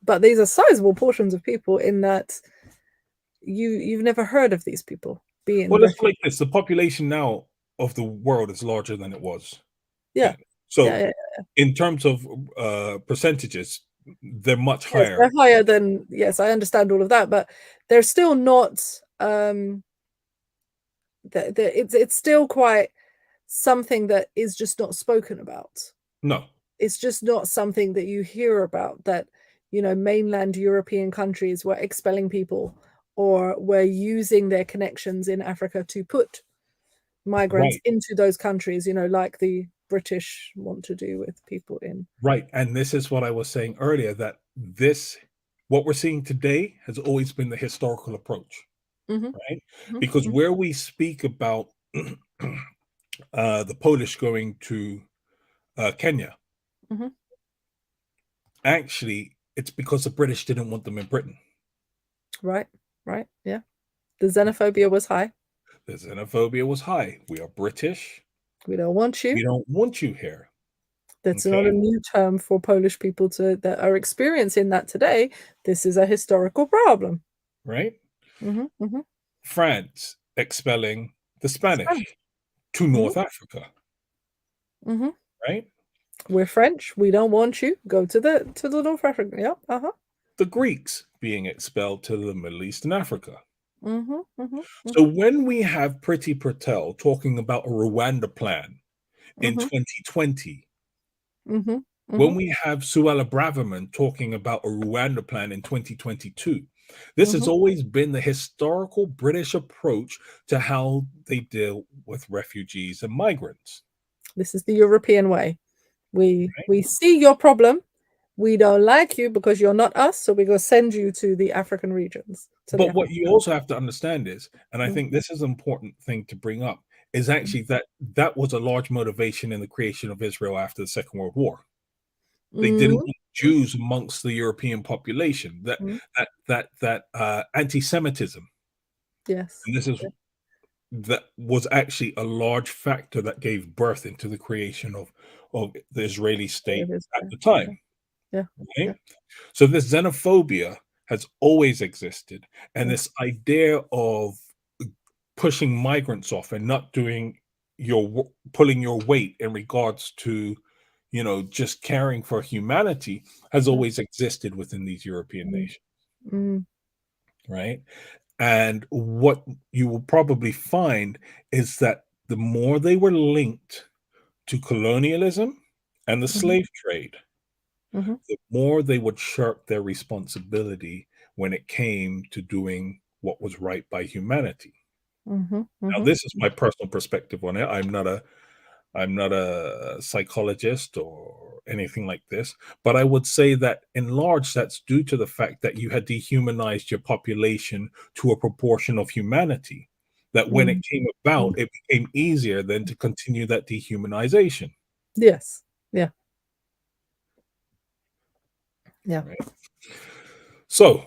but these are sizable portions of people in that you've never heard of these people being Well, let's refugees. make this. The population now of the world is larger than it was Yeah, then. So, yeah. in terms of percentages, they're much Yes, they're higher. higher than, yes, I understand all of that, but they're still not, it's still quite something that is just not spoken about. No, It's just not something that you hear about, that, mainland European countries were expelling people or were using their connections in Africa to put migrants right, into those countries, like the British want to do with people in. right. And this is what I was saying earlier, that what we're seeing today has always been the historical approach, Mhm, right? mhm, Because mhm, where we speak about the Polish going to Kenya, mhm. actually, it's because the British didn't want them in Britain. Right, right, yeah. The xenophobia was high. The xenophobia was high. We are British. We don't want We you. don't want you here. That's not a Okay, new term for Polish people that are experiencing that today. This is a historical problem. right? Mhm, mhm. France expelling the Spanish. Spanish to Mhm, North Africa, mhm. right? We're French. We don't want you. Go to the North Africa. Yep. Uh-huh. The Greeks being expelled to the Middle East and Africa. Mhm, mhm, So mhm, when we have Priti Patel talking about a Rwanda plan in mhm, 2020, mhm, when mhm, we have Suella Braverman talking about a Rwanda plan in 2022, this has mhm. always been the historical British approach to how they deal with refugees and migrants. This is the European way. We Right? we see your problem. We don't like you because you're not us, so we're gonna send you to the African regions, to the But what African you also countries. have to understand is, and I Mm, think this is an important thing to bring up, is mm, actually that that was a large motivation in the creation of Israel after the Second World War. They didn't mm, want Jews amongst the European population. That mm. that that that anti-Semitism, Yes. and this is Yeah. that was actually a large factor that gave birth into the creation of the Israeli State state of at Israel. the Yeah. time. Yeah. Right? Yeah. So this xenophobia has always existed, and Yeah. this idea of pushing migrants off and not doing pulling your weight in regards to just caring for humanity has Yeah. always existed within these European Mm, nations, mm, right? And what you will probably find is that the more they were linked to colonialism and the mhm, slave trade, mhm, the more they would shirk their responsibility when it came to doing what was right by humanity. mhm, Now, mhm. this is my personal perspective on it. I'm not a psychologist or anything like this, but I would say that in large, that's due to the fact that you had dehumanized your population to a proportion of humanity. That when it Mm, came mm. about, it became easier than to continue that dehumanization. Yes. Yeah. Yeah. Right? So,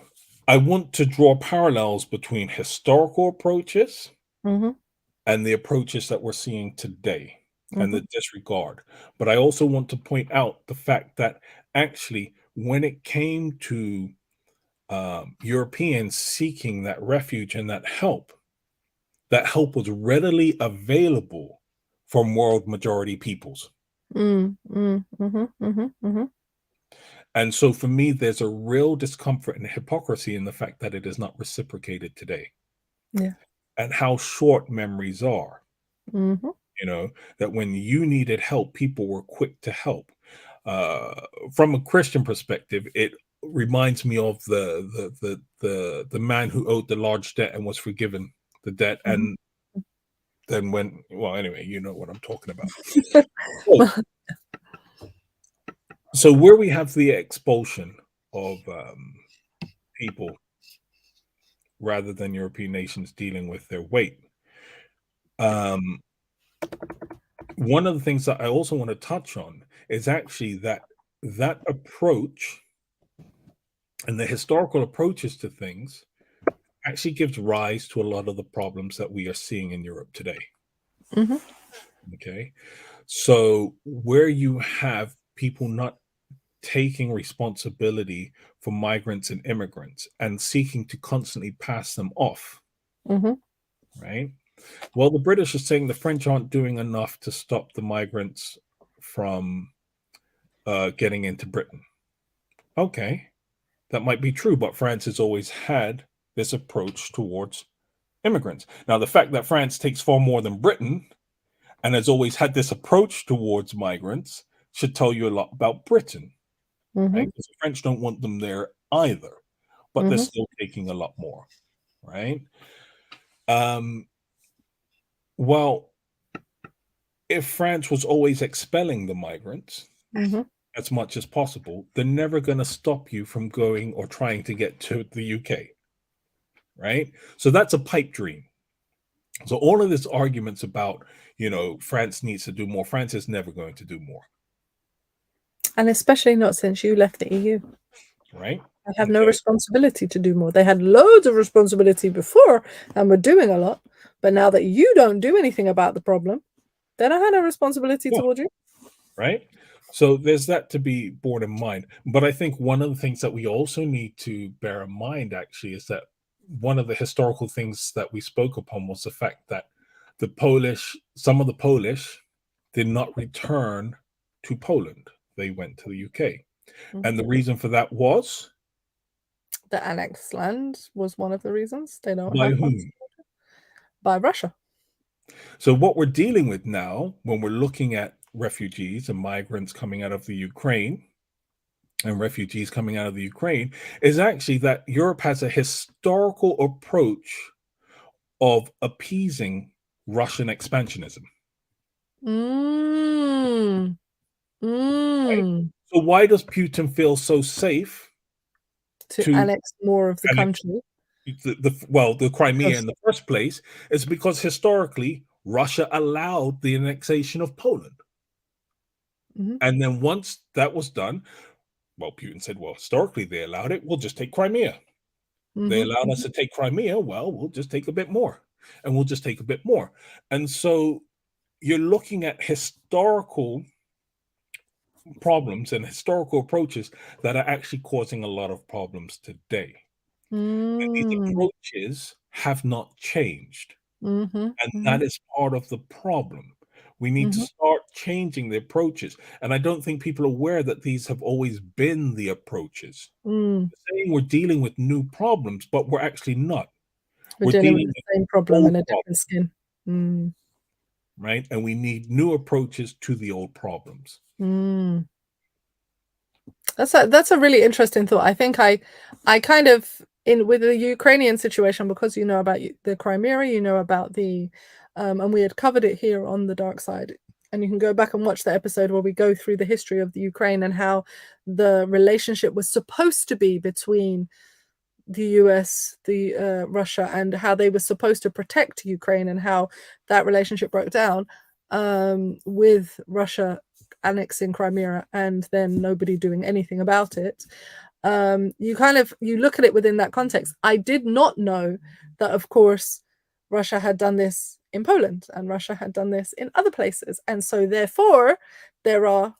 I want to draw parallels between historical approaches Mhm, and the approaches that we're seeing today and mhm, the disregard. But I also want to point out the fact that actually, when it came to Europeans seeking that refuge and that help was readily available from world majority peoples. mm, mhm, mhm, mhm. And so for me, there's a real discomfort and hypocrisy in the fact that it is not reciprocated today Yeah. and how short memories are. Mhm, That when you needed help, people were quick to help. Uh, from a Christian perspective, it reminds me of the man who owed the large debt and was forgiven the debt, mhm. and then well, anyway, you know what I'm talking about. So, so where we have the expulsion of people rather than European nations dealing with their weight. Um, One of the things that I also want to touch on is actually that that approach and the historical approaches to things actually gives rise to a lot of the problems that we are seeing in Europe today. Mhm. Okay. So, where you have people not taking responsibility for migrants and immigrants and seeking to constantly pass them off, Mhm. right? Well, the British are saying the French aren't doing enough to stop the migrants from getting into Britain. Okay, that might be true, but France has always had this approach towards immigrants. Now, the fact that France takes far more than Britain and has always had this approach towards migrants should tell you a lot about Britain, right? Mhm. Because the French don't want them there either, but they're Mhm. still taking a lot more, right? Um, well, if France was always expelling the migrants Mhm. as much as possible, they're never going to stop you from going or trying to get to the UK, right? So that's a pipe dream. So all of this arguments about, France needs to do more, France is never going to do more, And especially not since you left the EU. right? They have no Okay. responsibility to do more. They had loads of responsibility before and were doing a lot, but now that you don't do anything about the problem, they don't have no responsibility Yeah, towards you. right. So there's that to be borne in mind. But I think one of the things that we also need to bear in mind actually is that one of the historical things that we spoke upon was the fact that some of the Polish did not return to Poland. They went to the UK. And Mhm. the reason for that was The annexed land was one of the reasons they don't by have much whom? by Russia. So what we're dealing with now when we're looking at refugees and migrants coming out of the Ukraine and refugees coming out of the Ukraine is actually that Europe has a historical approach of appeasing Russian expansionism. Mm. Right? Mm. So why does Putin feel so safe To to annex more of the annex country the Crimea because in the first place? Is because historically Russia allowed the annexation of Poland. Mhm. And then once that was done, well, Putin said, well, historically they allowed it, we'll just take Crimea. They Mhm. allowed us Mhm. to take Crimea, well, we'll just take a bit more, and we'll just take a bit more. And so you're looking at historical problems and historical approaches that are actually causing a lot of problems today. And these Mm. approaches have not changed, Mhm. and that Mhm. is part of the problem. We need to Mhm. start changing the approaches, and I don't think people are aware that these have always been the approaches. Mm. Saying we're dealing with new problems, but we're actually not. We're We're dealing with dealing the with same problem old in a different problems, skin. Mm. right? And we need new approaches to the old problems. Mm. That's a really interesting thought. I think I kind of in with the Ukrainian situation because you know about the Crimea, you know about the and we had covered it here on the dark side. And you can go back and watch the episode where we go through the history of the Ukraine and how the relationship was supposed to be between the US, the Russia, and how they were supposed to protect Ukraine, and how that relationship broke down with Russia annexing Crimea and then nobody doing anything about it. You look at it within that context. I did not know that, of course, Russia had done this in Poland and Russia had done this in other places, and so therefore there are Well,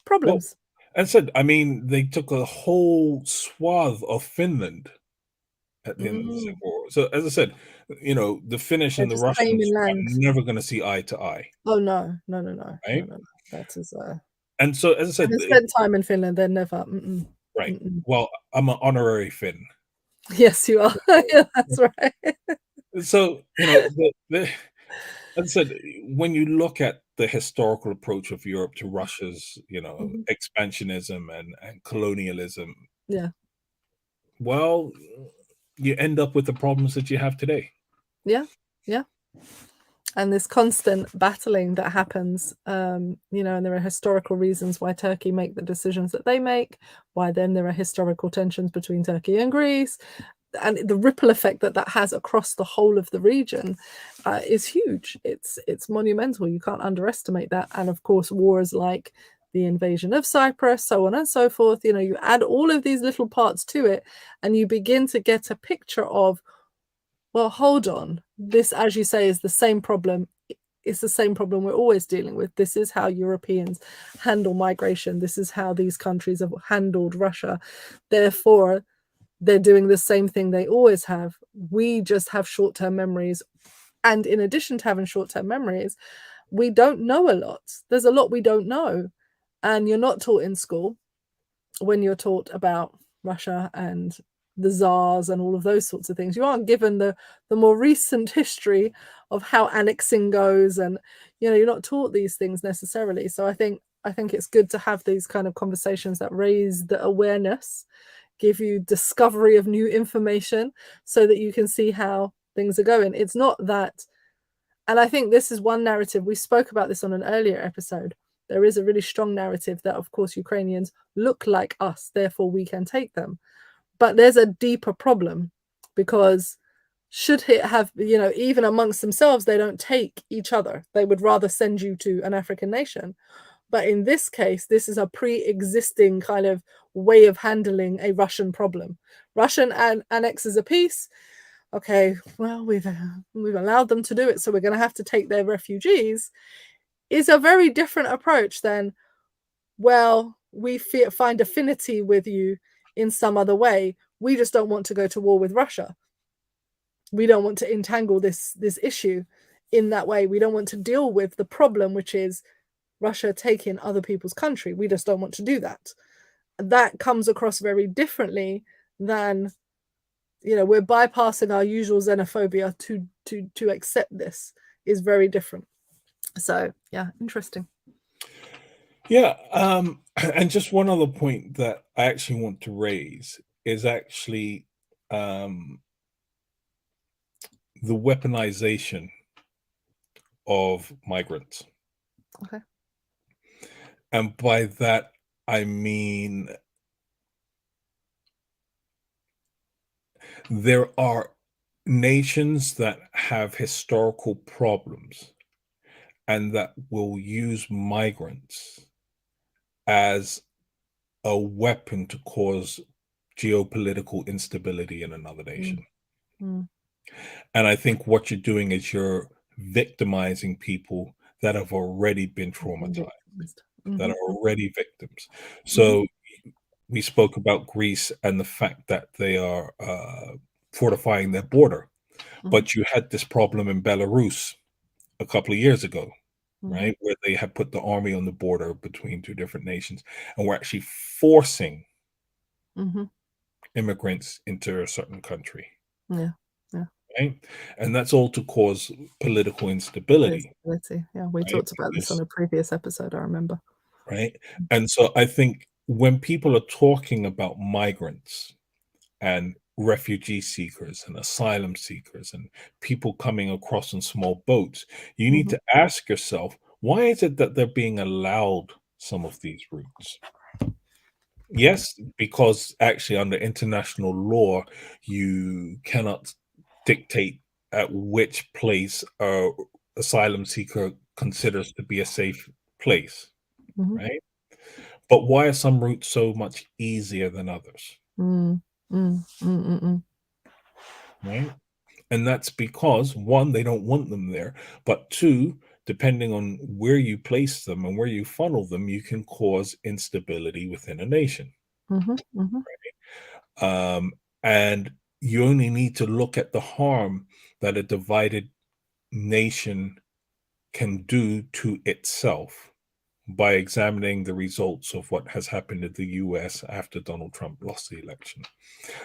problems. as I said, I mean, they took a whole swath of Finland at the end of the Civil Mm. War. So, as I said, the Finnish They're and the just claiming Russians are land. never going to see eye to eye, Oh, no. No, no, no. No, right? no, no. That is, And so, as I said, having spent time in Finland, they're never, mm-mm, right. mm-mm. Well, I'm an honorary Finn. Yes, you are. Yeah, that's right. So, as I said, when you look at the historical approach of Europe to Russia's, Mhm. expansionism and colonialism, Yeah, well, you end up with the problems that you have today. yeah, yeah. And this constant battling that happens, and there are historical reasons why Turkey make the decisions that they make, why then there are historical tensions between Turkey and Greece, and the ripple effect that that has across the whole of the region is huge. It's monumental. You can't underestimate that. And of course, wars like the invasion of Cyprus, so on and so forth. You know, you add all of these little parts to it, and you begin to get a picture of, well, hold on, this, as you say, is the same problem. It's the same problem we're always dealing with. This is how Europeans handle migration. This is how these countries have handled Russia. Therefore, they're doing the same thing they always have. We just have short-term memories. And in addition to having short-term memories, we don't know a lot. There's a lot we don't know. And you're not taught in school when you're taught about Russia and the czars and all of those sorts of things. You aren't given the more recent history of how annexing goes, and you know, you're not taught these things necessarily. So I think it's good to have these kind of conversations that raise the awareness, give you discovery of new information, so that you can see how things are going. It's not that, and I think this is one narrative, we spoke about this on an earlier episode. There is a really strong narrative that, of course, Ukrainians look like us, therefore we can take them. But there's a deeper problem, because should it have, you know, even amongst themselves, they don't take each other. They would rather send you to an African nation. But in this case, this is a pre-existing kind of way of handling a Russian problem. Russian annexes a piece. Okay, well, we've allowed them to do it, so we're going to have to take their refugees. Is a very different approach than, well, we find affinity with you in some other way. We just don't want to go to war with Russia. We don't want to entangle this issue in that way. We don't want to deal with the problem, which is Russia taking other people's country. We just don't want to do that. That comes across very differently than, you know, we're bypassing our usual xenophobia to accept this, is very different. So yeah, interesting. Yeah, and just one other point that I actually want to raise is actually the weaponization of migrants. Okay. And by that, I mean there are nations that have historical problems and that will use migrants as a weapon to cause geopolitical instability in another nation. Mm. And I think what you're doing is you're victimizing people that have already been traumatized, that are already victims. So we spoke about Greece and the fact that they are fortifying their border, but you had this problem in Belarus a couple of years ago, right, where they had put the army on the border between two different nations and were actually forcing immigrants into a certain country. Yeah. Yeah. Right? And that's all to cause political instability. Yeah, we right? talked about this on a previous episode, I remember. Right. And so I think when people are talking about migrants and refugee seekers and asylum seekers and people coming across in small boats, you need to ask yourself, why is it that they're being allowed some of these routes? Yes, because actually under international law, you cannot dictate at which place a asylum seeker considers to be a safe place, right? But why are some routes so much easier than others? Right? And that's because one, they don't want them there, but two, depending on where you place them and where you funnel them, you can cause instability within a nation. And you only need to look at the harm that a divided nation can do to itself by examining the results of what has happened in the US after Donald Trump lost the election.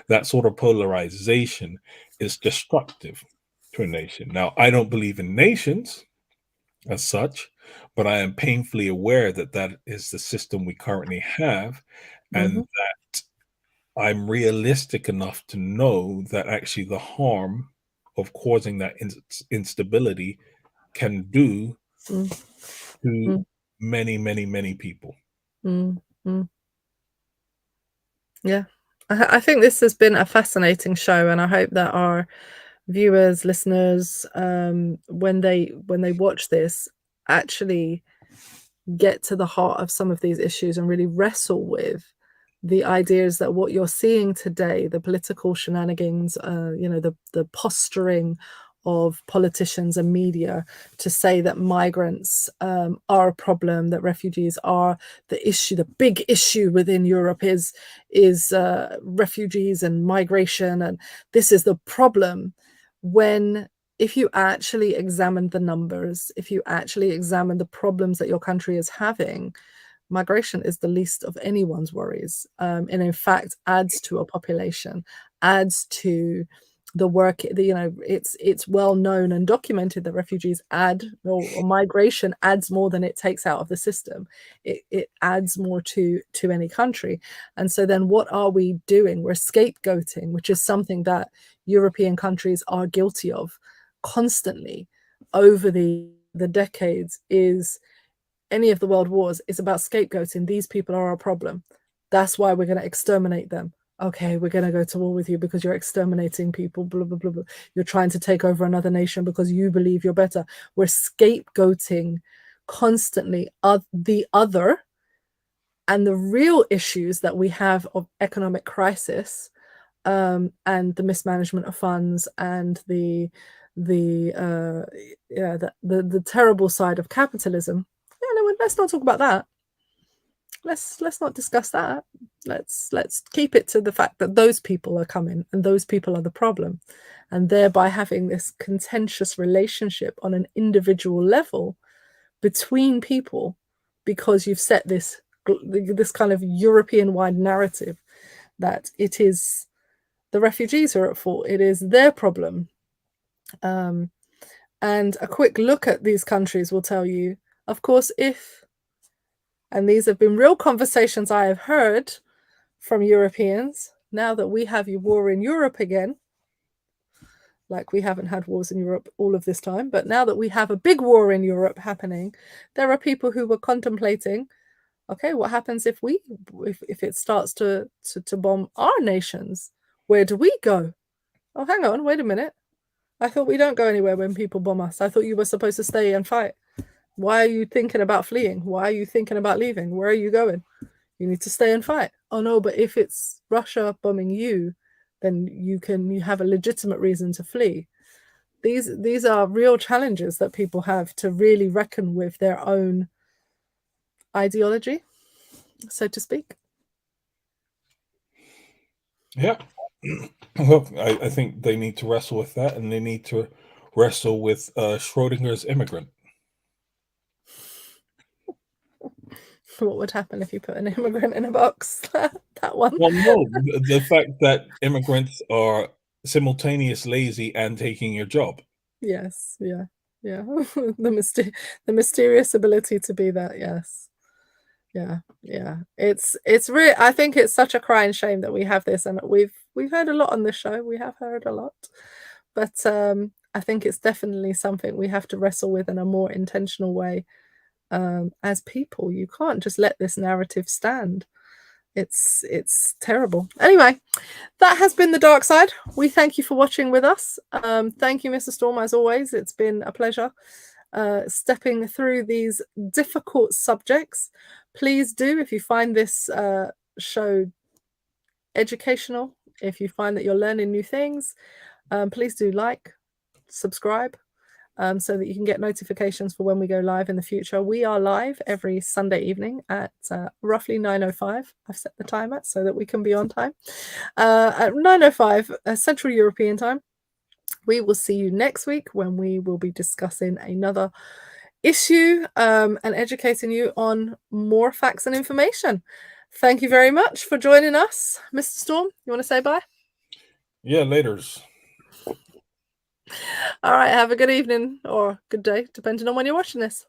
That sort of polarization is destructive to a nation. Now, I don't believe in nations as such, but I am painfully aware that that is the system we currently have, and that I'm realistic enough to know that actually the harm of causing that instability can do to many, many, many people. Yeah. I think this has been a fascinating show, and I hope that our viewers, listeners, when they watch this, actually get to the heart of some of these issues and really wrestle with the ideas that what you're seeing today, the political shenanigans, the posturing of politicians and media to say that migrants are a problem, that refugees are the issue. The big issue within Europe is refugees and migration, and this is the problem. When if you actually examine the numbers, if you actually examine the problems that your country is having, migration is the least of anyone's worries, and in fact adds to a population, adds to the work. It's well known and documented that refugees add, or migration adds more than it takes out of the system. It adds more to any country. And so then what are we doing? We're scapegoating, which is something that European countries are guilty of constantly over the decades. Is any of the world wars is about scapegoating. These people are our problem. That's why we're going to exterminate them. Okay, we're going to go to war with you because you're exterminating people, blah, blah, blah, blah. You're trying to take over another nation because you believe you're better. We're scapegoating constantly the other, and the real issues that we have of economic crisis, and the mismanagement of funds, and the terrible side of capitalism. Yeah, no, let's not talk about that. Let's not discuss that. Let's keep it to the fact that those people are coming and those people are the problem, and thereby having this contentious relationship on an individual level between people, because you've set this kind of European-wide narrative that it is the refugees who are at fault, it is their problem. And a quick look at these countries will tell you, of course, and these have been real conversations I have heard from Europeans, now that we have a war in Europe again, like we haven't had wars in Europe all of this time, but now that we have a big war in Europe happening, there are people who were contemplating, okay, what happens if it starts to bomb our nations? Where do we go? Oh, hang on, wait a minute. I thought we don't go anywhere when people bomb us. I thought you were supposed to stay and fight. Why are you thinking about fleeing? Why are you thinking about leaving? Where are you going? You need to stay and fight. Oh no, but if it's Russia bombing you, then you have a legitimate reason to flee. These are real challenges that people have to really reckon with their own ideology, so to speak. Yeah. Well, I think they need to wrestle with that, and they need to wrestle with Schrodinger's immigrant. What would happen if you put an immigrant in a box? That one. Well, no, the fact that immigrants are simultaneously lazy and taking your job. Yes, yeah. The mysterious ability to be that. Yes. Yeah. It's really, I think it's such a crying shame that we have this, and we've heard a lot on this show. We have heard a lot, but I think it's definitely something we have to wrestle with in a more intentional way. As people, you can't just let this narrative stand. It's terrible. Anyway, that has been the Dark Side. We thank you for watching with us. Thank you, Mr. Storm, as always. It's been a pleasure stepping through these difficult subjects. Please do, if you find this show educational, if you find that you're learning new things, please do like, subscribe, so that you can get notifications for when we go live in the future. We are live every Sunday evening at roughly 9:05. I've set the time at so that we can be on time. At 9:05 Central European time. We will see you next week when we will be discussing another issue and educating you on more facts and information. Thank you very much for joining us. Mr. Storm, you want to say bye? Yeah, laters. All right, have a good evening or good day, depending on when you're watching this.